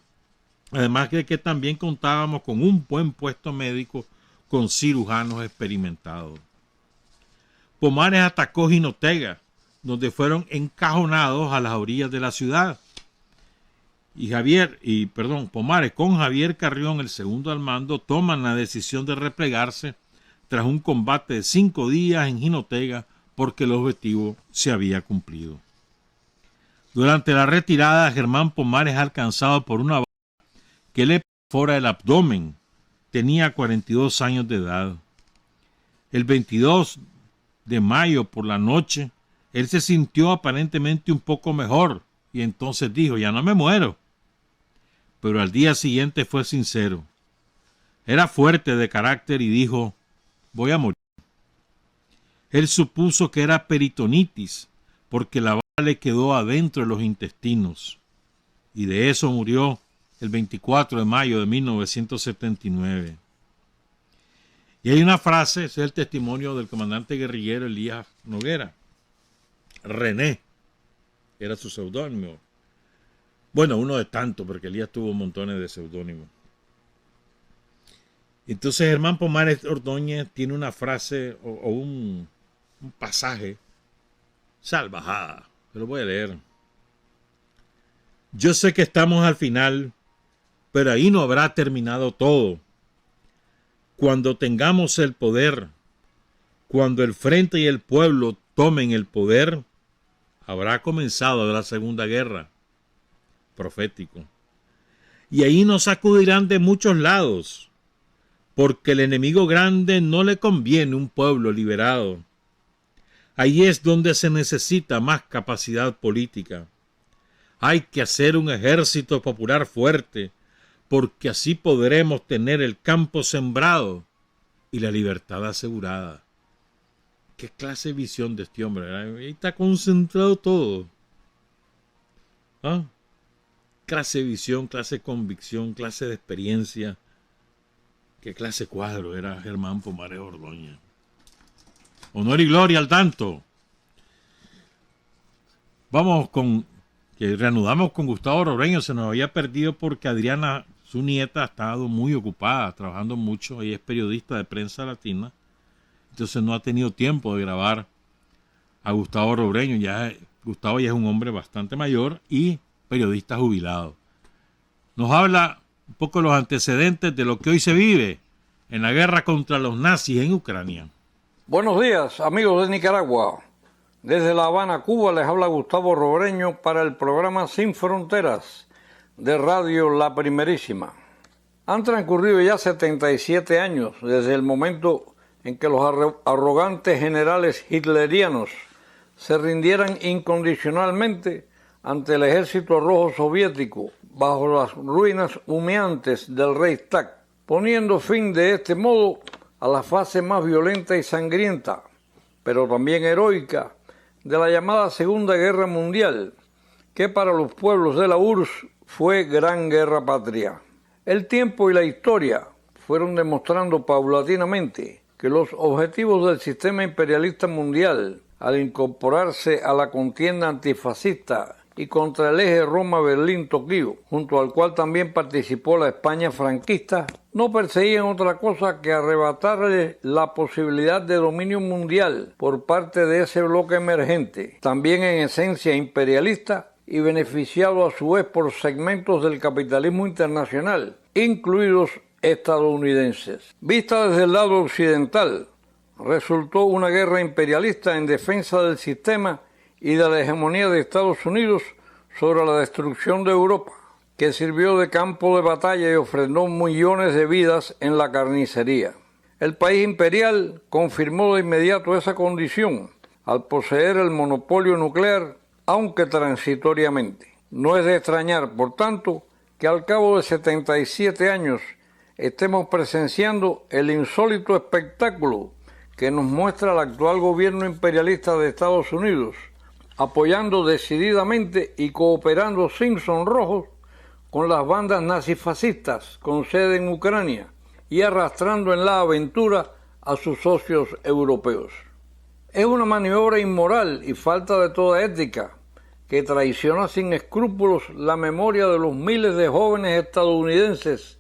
Además de que también contábamos con un buen puesto médico con cirujanos experimentados. Pomares atacó Jinotega, donde fueron encajonados a las orillas de la ciudad. Pomares con Javier Carrión, el segundo al mando, toman la decisión de replegarse tras un combate de 5 días en Jinotega porque el objetivo se había cumplido. Durante la retirada, Germán Pomares es alcanzado por una bala que le perfora el abdomen. Tenía 42 años de edad. El 22 de mayo por la noche, él se sintió aparentemente un poco mejor y entonces dijo: ya no me muero. Pero al día siguiente fue sincero. Era fuerte de carácter y dijo: voy a morir. Él supuso que era peritonitis porque la bala le quedó adentro de los intestinos y de eso murió el 24 de mayo de 1979. Y hay una frase, ese es el testimonio del comandante guerrillero Elías Noguera. René era su seudónimo. Bueno, uno de tantos, porque Elías tuvo montones de seudónimos. Entonces Germán Pomares Ordóñez tiene una frase o un pasaje salvajada. Se lo voy a leer. Yo sé que estamos al final, pero ahí no habrá terminado todo. Cuando tengamos el poder, cuando el frente y el pueblo tomen el poder, habrá comenzado la Segunda Guerra. Profético. Y ahí nos sacudirán de muchos lados, porque el enemigo grande no le conviene un pueblo liberado. Ahí es donde se necesita más capacidad política. Hay que hacer un ejército popular fuerte, porque así podremos tener el campo sembrado y la libertad asegurada. ¿Qué clase de visión de este hombre? Ahí está concentrado todo. ¿Ah? Clase de visión, clase de convicción, clase de experiencia. ¿Qué clase de cuadro era Germán Pomares Ordóñez? Honor y gloria al tanto. Vamos con, que reanudamos con Gustavo Robreño. Se nos había perdido porque Adriana, su nieta, ha estado muy ocupada, trabajando mucho. Ella es periodista de Prensa Latina. Entonces no ha tenido tiempo de grabar a Gustavo Robreño. Gustavo ya es un hombre bastante mayor y periodista jubilado. Nos habla un poco de los antecedentes de lo que hoy se vive en la guerra contra los nazis en Ucrania. Buenos días, amigos de Nicaragua. Desde La Habana, Cuba, les habla Gustavo Robreño para el programa Sin Fronteras de Radio La Primerísima. Han transcurrido ya 77 años desde el momento en que los arrogantes generales hitlerianos se rindieran incondicionalmente ante el ejército rojo soviético bajo las ruinas humeantes del Reichstag, poniendo fin de este modo a la fase más violenta y sangrienta, pero también heroica, de la llamada Segunda Guerra Mundial, que para los pueblos de la URSS fue Gran Guerra Patria. El tiempo y la historia fueron demostrando paulatinamente que los objetivos del sistema imperialista mundial, al incorporarse a la contienda antifascista y contra el eje Roma-Berlín-Tokio, junto al cual también participó la España franquista, no perseguían otra cosa que arrebatarle la posibilidad de dominio mundial por parte de ese bloque emergente, también en esencia imperialista y beneficiado a su vez por segmentos del capitalismo internacional, incluidos estadounidenses. Vista desde el lado occidental, resultó una guerra imperialista en defensa del sistema y de la hegemonía de Estados Unidos sobre la destrucción de Europa, que sirvió de campo de batalla y ofrendó millones de vidas en la carnicería. El país imperial confirmó de inmediato esa condición al poseer el monopolio nuclear, aunque transitoriamente. No es de extrañar, por tanto, que al cabo de 77 años estemos presenciando el insólito espectáculo que nos muestra el actual gobierno imperialista de Estados Unidos, apoyando decididamente y cooperando sin sonrojos con las bandas nazifascistas con sede en Ucrania y arrastrando en la aventura a sus socios europeos. Es una maniobra inmoral y falta de toda ética que traiciona sin escrúpulos la memoria de los miles de jóvenes estadounidenses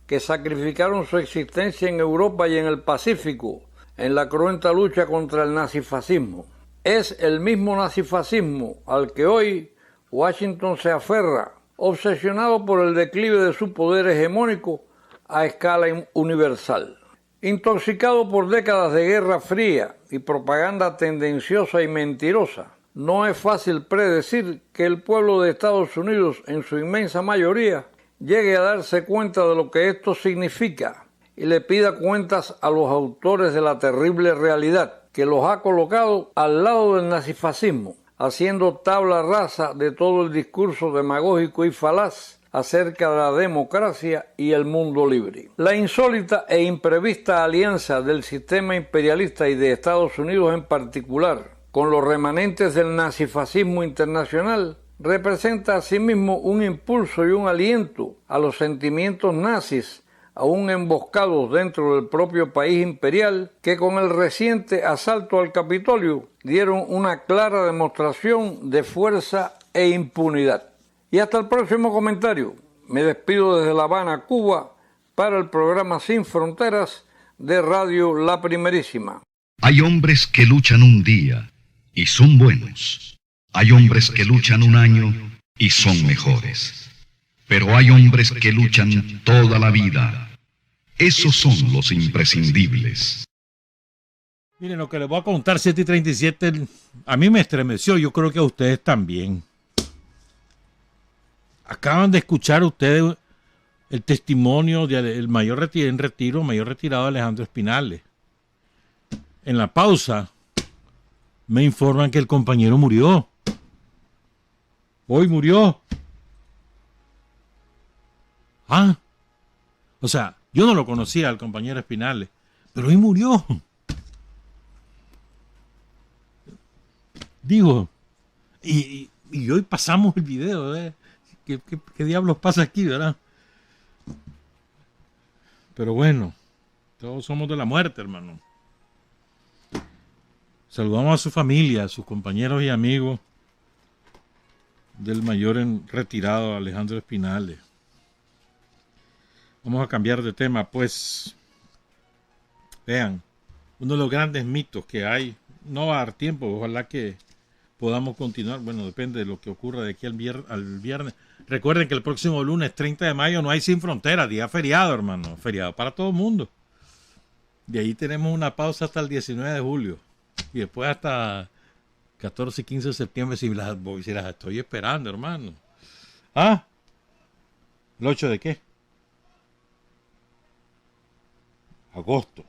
que sacrificaron su existencia en Europa y en el Pacífico en la cruenta lucha contra el nazifascismo. Es el mismo nazifascismo al que hoy Washington se aferra, obsesionado por el declive de su poder hegemónico a escala universal. Intoxicado por décadas de guerra fría y propaganda tendenciosa y mentirosa, no es fácil predecir que el pueblo de Estados Unidos, en su inmensa mayoría, llegue a darse cuenta de lo que esto significa y le pida cuentas a los autores de la terrible realidad que los ha colocado al lado del nazifascismo, haciendo tabla rasa de todo el discurso demagógico y falaz acerca de la democracia y el mundo libre. La insólita e imprevista alianza del sistema imperialista y de Estados Unidos en particular con los remanentes del nazifascismo internacional representa asimismo un impulso y un aliento a los sentimientos nazis aún emboscados dentro del propio país imperial, que con el reciente asalto al Capitolio dieron una clara demostración de fuerza e impunidad. Y hasta el próximo comentario. Me despido desde La Habana, Cuba, para el programa Sin Fronteras de Radio La Primerísima. Hay hombres que luchan un día y son buenos. Hay hombres que luchan un año y son mejores. Pero hay hombres que luchan toda la vida. Esos son los imprescindibles. Miren, lo que les voy a contar, 7:37, a mí me estremeció, yo creo que a ustedes también. Acaban de escuchar ustedes el testimonio del mayor retirado Alejandro Espinales. En la pausa me informan que el compañero murió. Hoy murió. O sea, yo no lo conocía al compañero Espinales, pero hoy murió. Digo, y hoy pasamos el video, ¿eh? ¿Qué diablos pasa aquí, verdad? Pero bueno, todos somos de la muerte, hermano. Saludamos a su familia, a sus compañeros y amigos del mayor retirado Alejandro Espinales. Vamos a cambiar de tema, pues. Vean, uno de los grandes mitos que hay, no va a dar tiempo, ojalá que podamos continuar, bueno, depende de lo que ocurra de aquí al viernes. Recuerden que el próximo lunes 30 de mayo no hay Sin Fronteras, día feriado, hermano, feriado para todo el mundo. De ahí tenemos una pausa hasta el 19 de julio y después hasta 14 y 15 de septiembre si las estoy esperando, hermano. ¿Ah? ¿El 8 de qué? Agosto.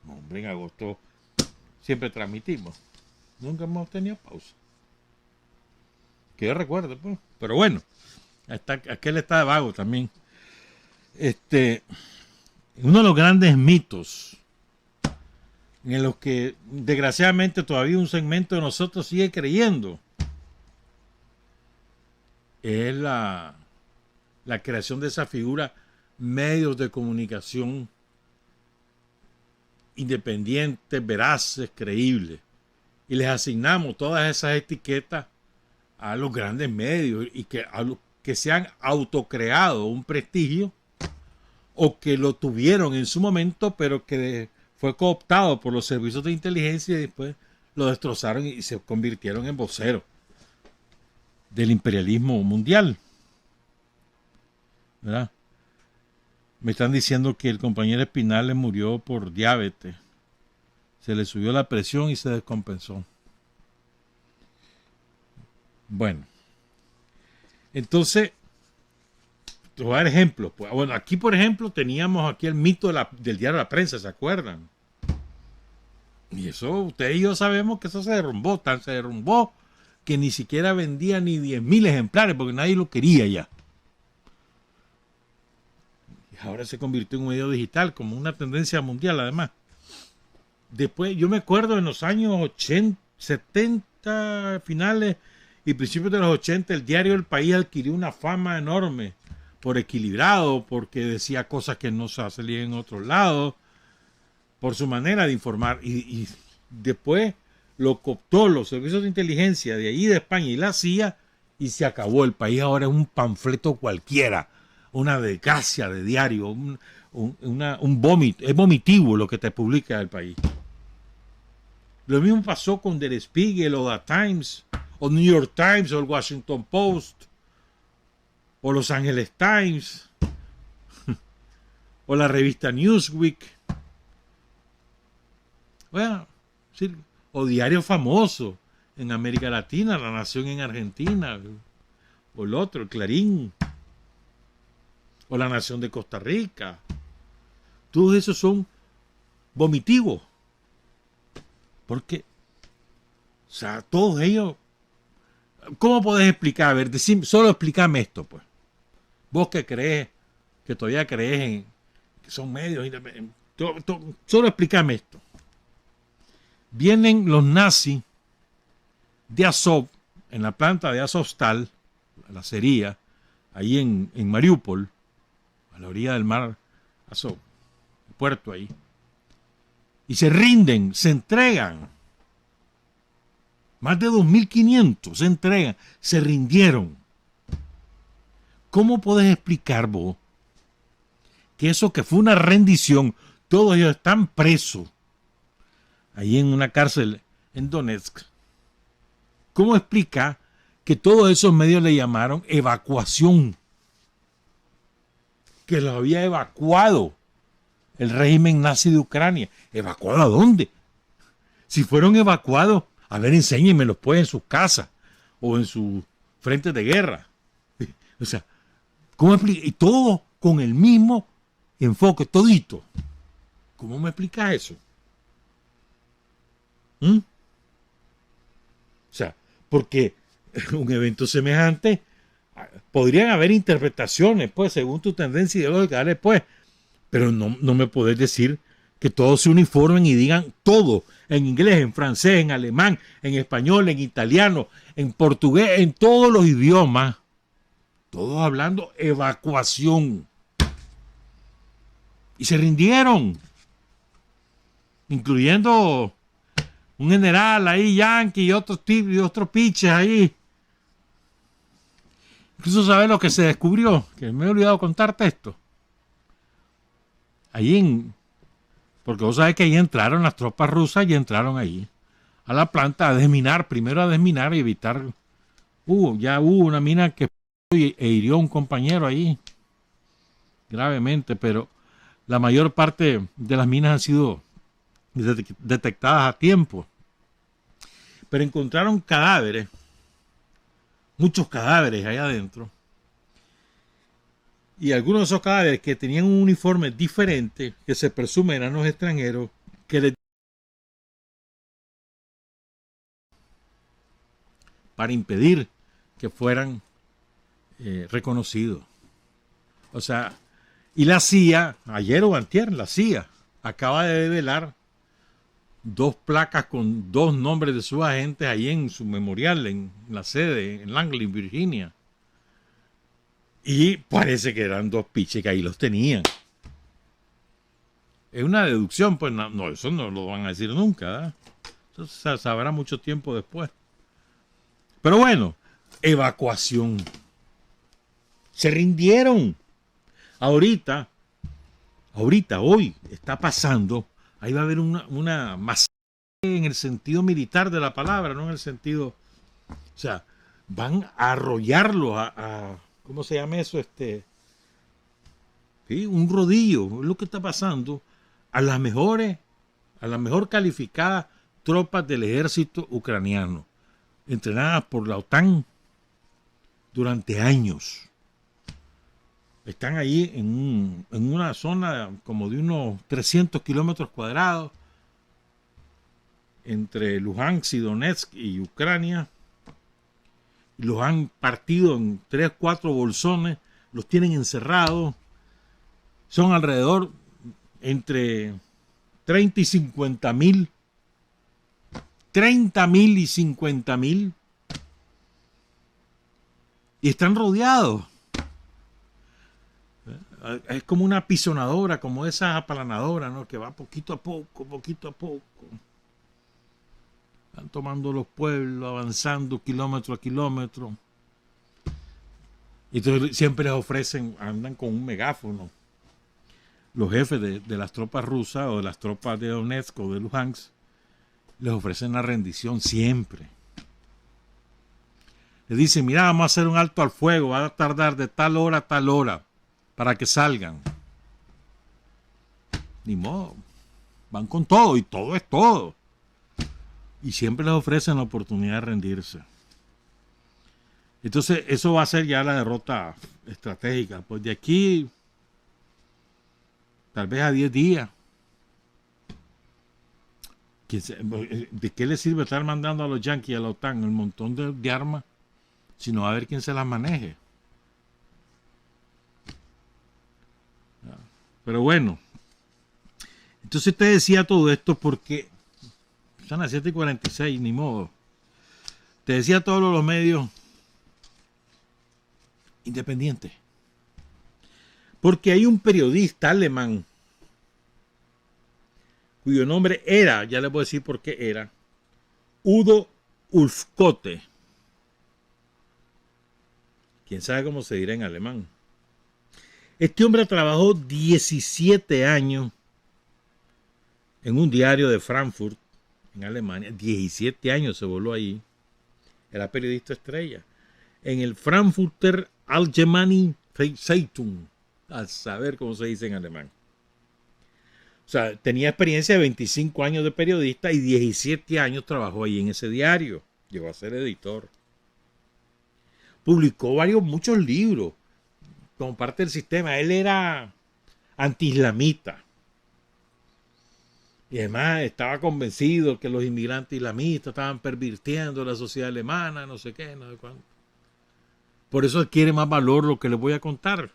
No, hombre, en agosto siempre transmitimos. Nunca hemos tenido pausa. Que yo recuerdo, pues. Pero bueno, aquel está de vago también. Uno de los grandes mitos en los que desgraciadamente todavía un segmento de nosotros sigue creyendo es la creación de esa figura, medios de comunicación independientes, veraces, creíbles, y les asignamos todas esas etiquetas a los grandes medios y que se han autocreado un prestigio o que lo tuvieron en su momento pero que fue cooptado por los servicios de inteligencia y después lo destrozaron y se convirtieron en voceros del imperialismo mundial, ¿verdad? Me están diciendo que el compañero Espinales murió por diabetes. Se le subió la presión y se descompensó. Bueno. Entonces, te voy a dar ejemplos. Pues, bueno, aquí, por ejemplo, teníamos aquí el mito del diario La Prensa, ¿se acuerdan? Y eso, ustedes y yo sabemos que eso se derrumbó. Tan se derrumbó que ni siquiera vendía ni 10.000 ejemplares porque nadie lo quería ya. Ahora se convirtió en un medio digital, como una tendencia mundial, además. Después, yo me acuerdo en los años 80, 70, finales y principios de los 80, el diario El País adquirió una fama enorme por equilibrado, porque decía cosas que no se salían en otros lados, por su manera de informar. Y después lo cooptó los servicios de inteligencia de allí, de España y la CIA, y se acabó. El País ahora es un panfleto cualquiera. Una desgracia de diario, un vómito, es vomitivo lo que te publica El País. Lo mismo pasó con Der Spiegel o The Times, o New York Times, o el Washington Post, o Los Angeles Times, o la revista Newsweek. Bueno, sí, o diarios famosos en América Latina, La Nación en Argentina, o el otro, el Clarín, o La Nación de Costa Rica. Todos esos son vomitivos. Porque, o sea, todos ellos, ¿cómo podés explicar? A ver, solo explícame esto, pues. Vos que crees, que todavía crees en que son medios, solo explícame esto. Vienen los nazis de Azov, en la planta de Azovstal, la acería, ahí en Mariupol, a la orilla del mar Azov, el puerto ahí, y se rinden, se entregan. Más de 2.500 se entregan, se rindieron. ¿Cómo podés explicar vos que eso que fue una rendición, todos ellos están presos ahí en una cárcel en Donetsk? ¿Cómo explica que todos esos medios le llamaron evacuación? Que los había evacuado el régimen nazi de Ucrania. ¿Evacuado a dónde? Si fueron evacuados, a ver, enséñenmelos pues en sus casas o en sus frentes de guerra. O sea, ¿cómo explica? Y todo con el mismo enfoque, todito. ¿Cómo me explicas eso? O sea, porque un evento semejante podrían haber interpretaciones, pues, según tu tendencia ideológica, dale, pues, pero no me podés decir que todos se uniformen y digan todo, en inglés, en francés, en alemán, en español, en italiano, en portugués, en todos los idiomas, todos hablando evacuación. Y se rindieron, incluyendo un general ahí, yanqui, y otros tipos, y otros piches ahí. Incluso sabes lo que se descubrió, que me he olvidado contarte esto. Porque vos sabés que ahí entraron las tropas rusas y entraron ahí a la planta a desminar, primero a desminar y evitar. Ya hubo una mina que hirió a un compañero ahí gravemente, pero la mayor parte de las minas han sido detectadas a tiempo. Pero encontraron cadáveres, muchos cadáveres ahí adentro. Y algunos de esos cadáveres que tenían un uniforme diferente, que se presume eran los extranjeros, que les para impedir que fueran reconocidos. O sea, y la CIA, ayer o antier, la CIA acaba de develar 2 placas con 2 nombres de sus agentes ahí en su memorial, en la sede, en Langley, Virginia. Y parece que eran 2 piches que ahí los tenían. Es una deducción, pues no, eso no lo van a decir nunca, ¿eh? Eso se sabrá mucho tiempo después. Pero bueno, evacuación. Se rindieron. Ahorita, hoy, está pasando, ahí va a haber una masacre en el sentido militar de la palabra, no en el sentido, o sea, van a arrollarlo ¿cómo se llama eso? ¿Sí? Un rodillo, es lo que está pasando a las mejor calificadas tropas del ejército ucraniano, entrenadas por la OTAN durante años. Están ahí en una zona como de unos 300 kilómetros cuadrados entre Luhansk y Donetsk y Ucrania. Los han partido en 3, 4 bolsones, los tienen encerrados. Son alrededor entre 30 y 50 mil. 30.000 y 50.000. Y están rodeados. Es como una pisonadora, como esa aplanadora, ¿no? Que va poquito a poco, poquito a poco. Van tomando los pueblos, avanzando kilómetro a kilómetro. Y entonces siempre les ofrecen, andan con un megáfono. Los jefes de las tropas rusas o de las tropas de Donetsk o de Luhansk les ofrecen la rendición siempre. Les dicen, mira, vamos a hacer un alto al fuego, va a tardar de tal hora a tal hora para que salgan. Ni modo. Van con todo y todo es todo. Y siempre les ofrecen la oportunidad de rendirse. Entonces, eso va a ser ya la derrota estratégica. Pues de aquí, tal vez a 10 días. ¿De qué le sirve estar mandando a los yanquis y a la OTAN un montón de armas si no va a ver quién se las maneje? Pero bueno, entonces te decía todo esto porque son las 7:46, ni modo. Te decía todos los medios independientes. Porque hay un periodista alemán cuyo nombre era, ya les voy a decir por qué era, Udo Ulfkotte. ¿Quién sabe cómo se dirá en alemán? Este hombre trabajó 17 años en un diario de Frankfurt, en Alemania. 17 años se voló ahí. Era periodista estrella. En el Frankfurter Allgemeine Zeitung. A saber cómo se dice en alemán. O sea, tenía experiencia de 25 años de periodista y 17 años trabajó ahí en ese diario. Llegó a ser editor. Publicó muchos libros como parte del sistema. Él era anti-islamita. Y además estaba convencido que los inmigrantes islamistas estaban pervirtiendo la sociedad alemana, no sé qué, no sé cuánto. Por eso adquiere más valor lo que les voy a contar.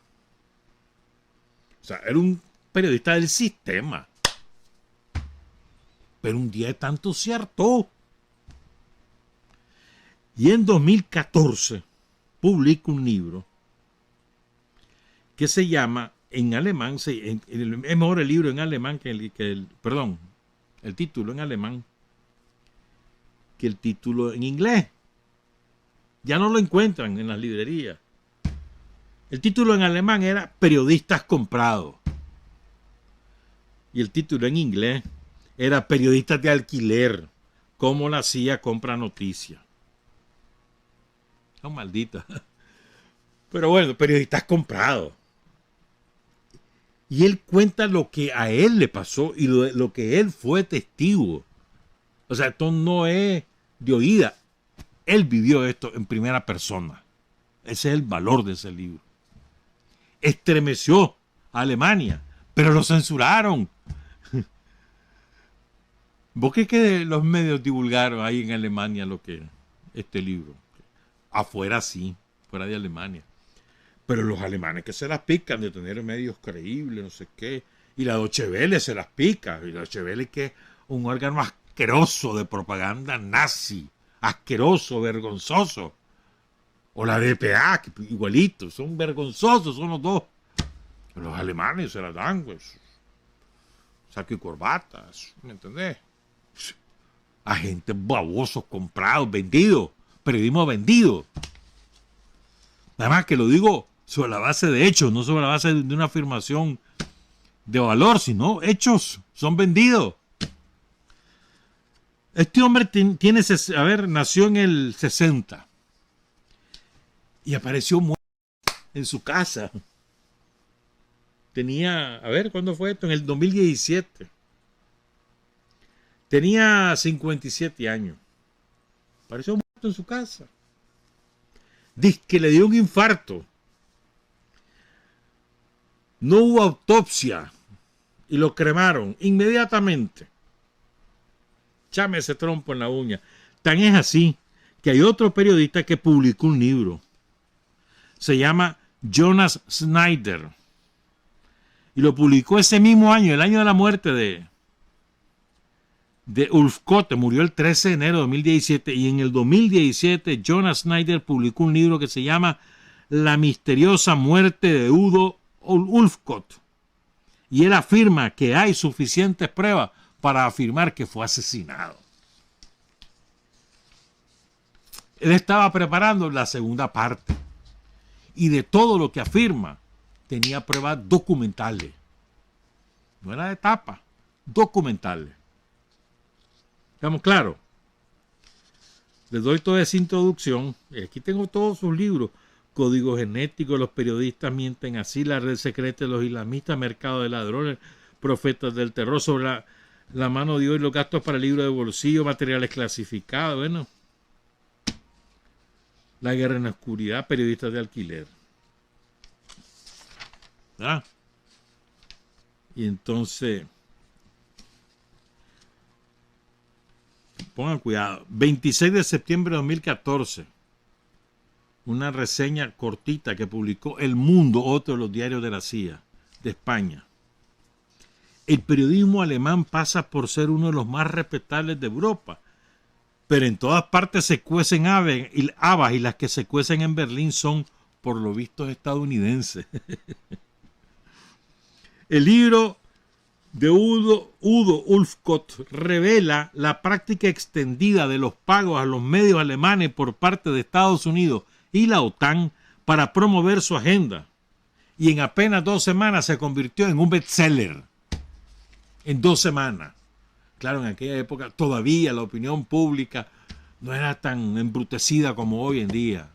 O sea, era un periodista del sistema. Pero un día de tanto se hartó. Y en 2014 publica un libro que se llama, en alemán, es mejor el libro en alemán que el título en alemán que el título en inglés. Ya no lo encuentran en las librerías. El título en alemán era Periodistas comprados. Y el título en inglés era Periodistas de alquiler. Cómo la CIA compra noticias. Son malditas. Pero bueno, periodistas comprados. Y él cuenta lo que a él le pasó y lo que él fue testigo. O sea, esto no es de oída. Él vivió esto en primera persona. Ese es el valor de ese libro. Estremeció a Alemania, pero lo censuraron. ¿Vos crees que los medios divulgaron ahí en Alemania lo que este libro? Afuera sí, fuera de Alemania. Pero los alemanes que se las pican de tener medios creíbles, no sé qué. Y la Deutsche Welle se las pica. Y la Deutsche Welle que es un órgano asqueroso de propaganda nazi. Asqueroso, vergonzoso. O la DPA, que igualitos. Son vergonzosos, son los dos. Los alemanes se las dan, pues. Saco y corbatas, ¿me entendés? Agentes babosos, comprados, vendidos. Periodismo vendido. Además que lo digo sobre la base de hechos, no sobre la base de una afirmación de valor, sino hechos, son vendidos. Este hombre nació en el 60 y apareció muerto en su casa. Tenía, ¿cuándo fue esto? En el 2017. Tenía 57 años. Apareció muerto en su casa. Dice que le dio un infarto. No hubo autopsia y lo cremaron inmediatamente. Chame ese trompo en la uña. Tan es así que hay otro periodista que publicó un libro. Se llama Jonas Schneider. Y lo publicó ese mismo año, el año de la muerte de Ulf Kotte. Murió el 13 de enero de 2017. Y en el 2017 Jonas Schneider publicó un libro que se llama La misteriosa muerte de Udo Ulfkott. Y él afirma que hay suficientes pruebas para afirmar que fue asesinado. Él estaba preparando la segunda parte. Y de todo lo que afirma, tenía pruebas documentales. No era de tapa, documentales. ¿Estamos claros? Les doy toda esa introducción. Aquí tengo todos sus libros. Código genético, los periodistas mienten así, la red secreta de los islamistas, mercado de ladrones, profetas del terror, sobre la mano de Dios y los gastos para el libro de bolsillo, materiales clasificados, bueno. La guerra en la oscuridad, periodistas de alquiler. ¿Ah? Y entonces, pongan cuidado, 26 de septiembre de 2014, una reseña cortita que publicó El Mundo, otro de los diarios de la CIA, de España. El periodismo alemán pasa por ser uno de los más respetables de Europa, pero en todas partes se cuecen habas y las que se cuecen en Berlín son, por lo visto, estadounidenses. El libro de Udo Ulfkott revela la práctica extendida de los pagos a los medios alemanes por parte de Estados Unidos y la OTAN para promover su agenda. Y en apenas 2 semanas se convirtió en un bestseller. En 2 semanas. Claro, en aquella época todavía la opinión pública no era tan embrutecida como hoy en día.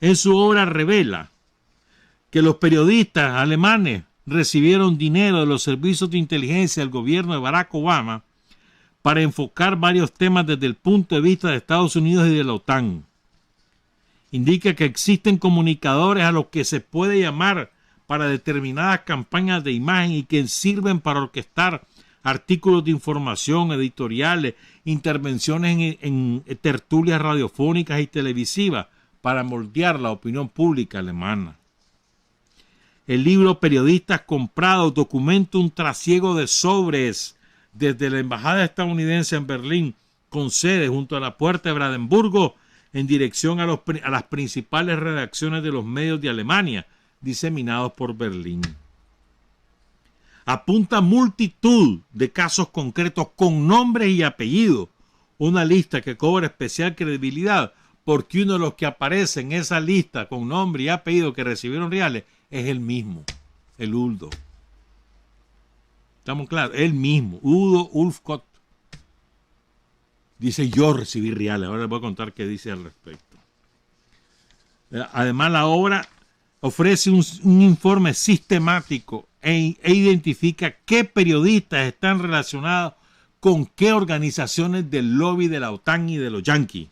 En su obra revela que los periodistas alemanes recibieron dinero de los servicios de inteligencia del gobierno de Barack Obama para enfocar varios temas desde el punto de vista de Estados Unidos y de la OTAN. Indica que existen comunicadores a los que se puede llamar para determinadas campañas de imagen y que sirven para orquestar artículos de información, editoriales, intervenciones en tertulias radiofónicas y televisivas para moldear la opinión pública alemana. El libro Periodistas comprados documenta un trasiego de sobres desde la embajada estadounidense en Berlín, con sede junto a la Puerta de Brandenburgo, en dirección a las principales redacciones de los medios de Alemania, diseminados por Berlín. Apunta multitud de casos concretos con nombres y apellidos, una lista que cobra especial credibilidad porque uno de los que aparece en esa lista con nombre y apellido que recibieron reales es el mismo, el Udo. ¿Estamos claros? El mismo, Udo Ulfskott. Dice, yo recibí reales. Ahora les voy a contar qué dice al respecto. Además, la obra ofrece un informe sistemático e identifica qué periodistas están relacionados con qué organizaciones del lobby de la OTAN y de los yanquis.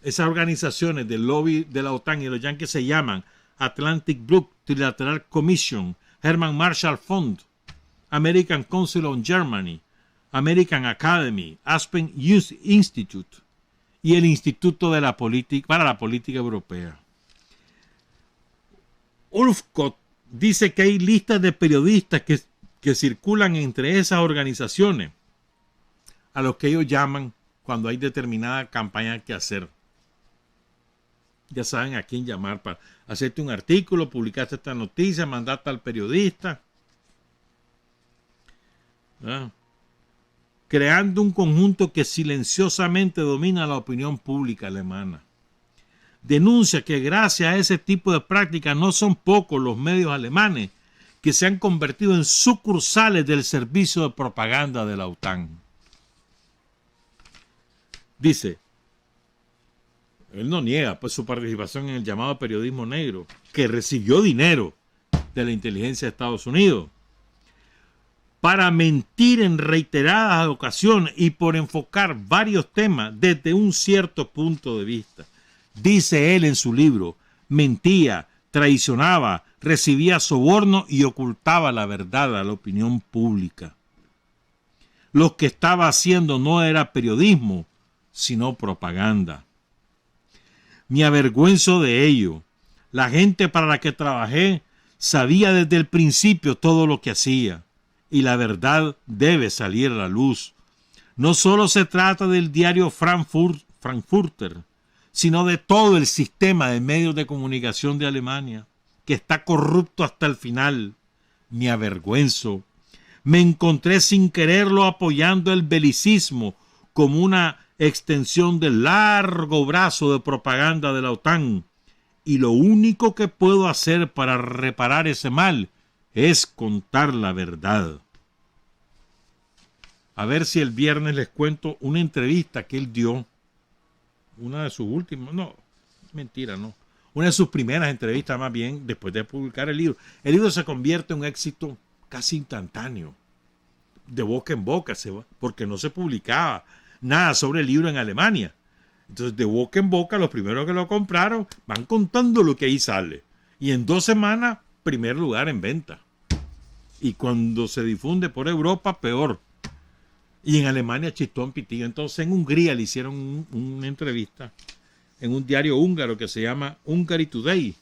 Esas organizaciones del lobby de la OTAN y de los yanquis se llaman Atlantic Bloc Trilateral Commission, Hermann Marshall Fund, American Council on Germany, American Academy, Aspen Youth Institute y el Instituto para la Política Europea. Ulfskott dice que hay listas de periodistas que circulan entre esas organizaciones, a los que ellos llaman cuando hay determinada campaña que hacer. Ya saben a quién llamar para hacerte un artículo, publicaste esta noticia, mandaste al periodista. Creando un conjunto que silenciosamente domina la opinión pública alemana. Denuncia que gracias a ese tipo de prácticas no son pocos los medios alemanes que se han convertido en sucursales del servicio de propaganda de la OTAN. Dice, él no niega pues su participación en el llamado periodismo negro, que recibió dinero de la inteligencia de Estados Unidos para mentir en reiteradas ocasiones y por enfocar varios temas desde un cierto punto de vista. Dice él en su libro, mentía, traicionaba, recibía soborno y ocultaba la verdad a la opinión pública. Lo que estaba haciendo no era periodismo, sino propaganda. Me avergüenzo de ello. La gente para la que trabajé sabía desde el principio todo lo que hacía, y la verdad debe salir a la luz. No solo se trata del diario Frankfurter, sino de todo el sistema de medios de comunicación de Alemania, que está corrupto hasta el final. Me avergüenzo. Me encontré sin quererlo apoyando el belicismo como una extensión del largo brazo de propaganda de la OTAN, y lo único que puedo hacer para reparar ese mal es contar la verdad. A ver si el viernes les cuento una entrevista que él dio, una de sus últimas, no, mentira, no, una de sus primeras entrevistas más bien, después de publicar el libro. El libro se convierte en un éxito casi instantáneo, de boca en boca, porque no se publicaba nada sobre el libro en Alemania. Entonces, de boca en boca, los primeros que lo compraron van contando lo que ahí sale. Y en 2 semanas, primer lugar en venta. Y cuando se difunde por Europa, peor. Y en Alemania, chistón pitillo. Entonces, en Hungría le hicieron una entrevista en un diario húngaro que se llama Hungary Today.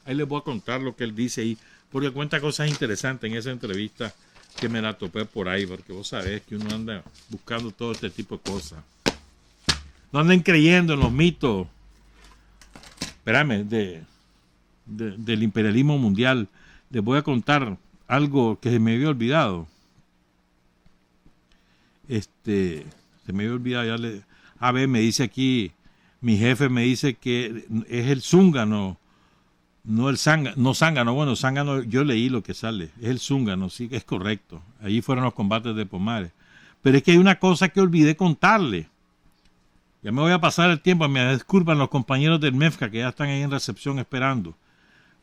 Ahí les voy a contar lo que él dice ahí, porque cuenta cosas interesantes en esa entrevista que me la topé por ahí, porque vos sabés que uno anda buscando todo este tipo de cosas. No anden creyendo en los mitos, espérame, del imperialismo mundial. Les voy a contar algo que se me había olvidado. Se me había olvidado. A ver, me dice aquí, mi jefe me dice que es el zúngano, no el zángano. No, zángano, bueno, zángano, yo leí lo que sale. Es el zúngano, sí, es correcto. Allí fueron los combates de Pomares. Pero es que hay una cosa que olvidé contarle. Ya me voy a pasar el tiempo, me disculpan los compañeros del MEFCA que ya están ahí en recepción esperando.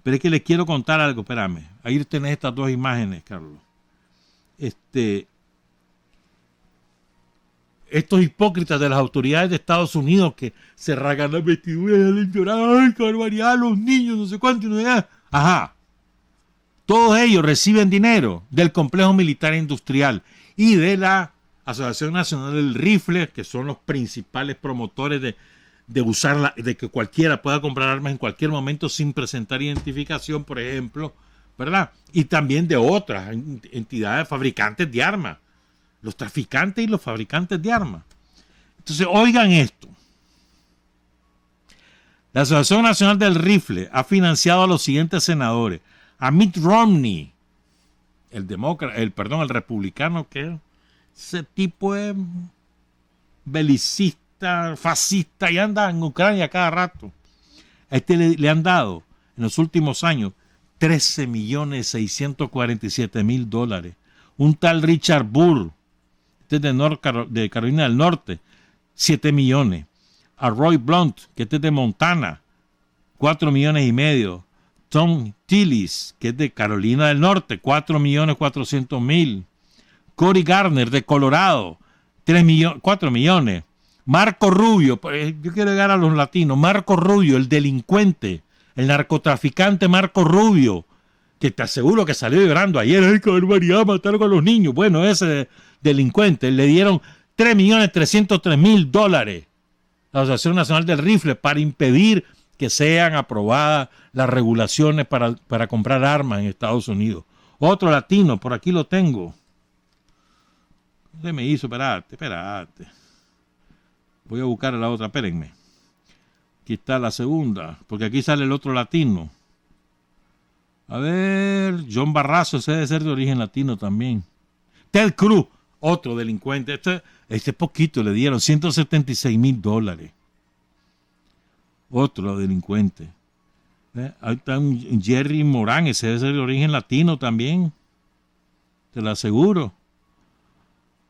Pero es que les quiero contar algo, espérame. Ahí tenés estas 2 imágenes, Carlos. Estos hipócritas de las autoridades de Estados Unidos que se rasgan las vestiduras y salen llorando, ¡ay, qué barbaridad! Los niños, no sé cuánto, no sé qué. Ajá. Todos ellos reciben dinero del complejo militar e industrial y de la Asociación Nacional del Rifle, que son los principales promotores de usarla, de que cualquiera pueda comprar armas en cualquier momento sin presentar identificación, por ejemplo, ¿verdad? Y también de otras entidades fabricantes de armas, los traficantes y los fabricantes de armas. Entonces, oigan esto. La Asociación Nacional del Rifle ha financiado a los siguientes senadores: a Mitt Romney, el republicano, que ese tipo es belicista, comunista, fascista, y anda en Ucrania cada rato. A este le han dado en los últimos años $13.647.000. Un tal Richard Burr, este es de Carolina del Norte, 7 millones. A Roy Blunt, que este es de Montana, 4,5 millones. Tom Tillis, que es de Carolina del Norte, 4.400.000. Cory Gardner, de Colorado, 4 millones. Marco Rubio, yo quiero llegar a los latinos. Marco Rubio, el delincuente, el narcotraficante Marco Rubio, que te aseguro que salió llorando ayer. ¡Ay, qué barbaridad, mataron a los niños! Bueno, ese delincuente le dieron $3.303.000 la Asociación Nacional del Rifle para impedir que sean aprobadas las regulaciones para comprar armas en Estados Unidos. Otro latino, por aquí lo tengo. ¿Qué me hizo? Espérate. Voy a buscar a la otra, espérenme. Aquí está la segunda, porque aquí sale el otro latino. A ver, John Barrazo, ese debe ser de origen latino también. Ted Cruz, otro delincuente. Este poquito le dieron $176.000. Otro delincuente. Ahí está un Jerry Morán, ese debe ser de origen latino también. Te lo aseguro.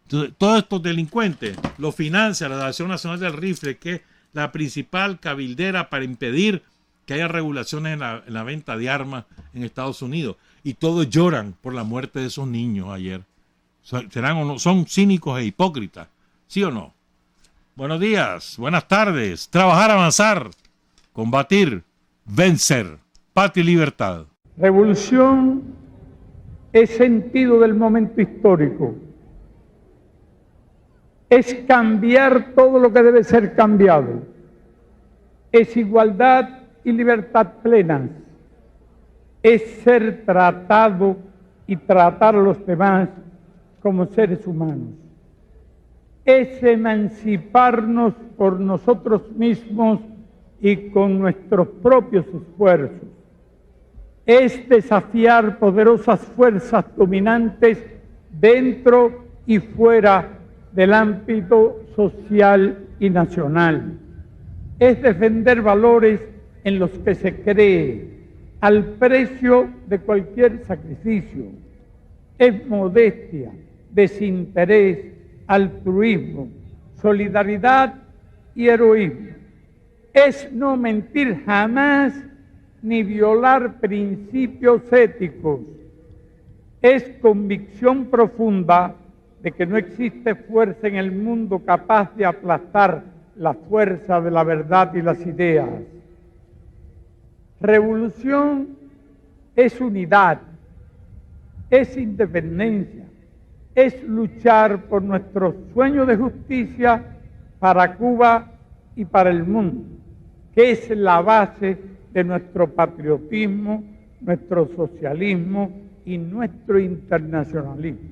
Entonces, todos estos delincuentes los financia la Asociación Nacional del Rifle, que es la principal cabildera para impedir que haya regulaciones en la venta de armas en Estados Unidos. Y todos lloran por la muerte de esos niños ayer. ¿Serán o no? ¿Son cínicos e hipócritas? ¿Sí o no? Buenos días, buenas tardes. Trabajar, avanzar, combatir, vencer. Patria y libertad. Revolución es sentido del momento histórico. Es cambiar todo lo que debe ser cambiado. Es igualdad y libertad plenas. Es ser tratado y tratar a los demás como seres humanos. Es emanciparnos por nosotros mismos y con nuestros propios esfuerzos. Es desafiar poderosas fuerzas dominantes dentro y fuera del ámbito social y nacional. Es defender valores en los que se cree, al precio de cualquier sacrificio. Es modestia, desinterés, altruismo, solidaridad y heroísmo. Es no mentir jamás ni violar principios éticos. Es convicción profunda de que no existe fuerza en el mundo capaz de aplastar la fuerza de la verdad y las ideas. Revolución es unidad, es independencia, es luchar por nuestro sueño de justicia para Cuba y para el mundo, que es la base de nuestro patriotismo, nuestro socialismo y nuestro internacionalismo.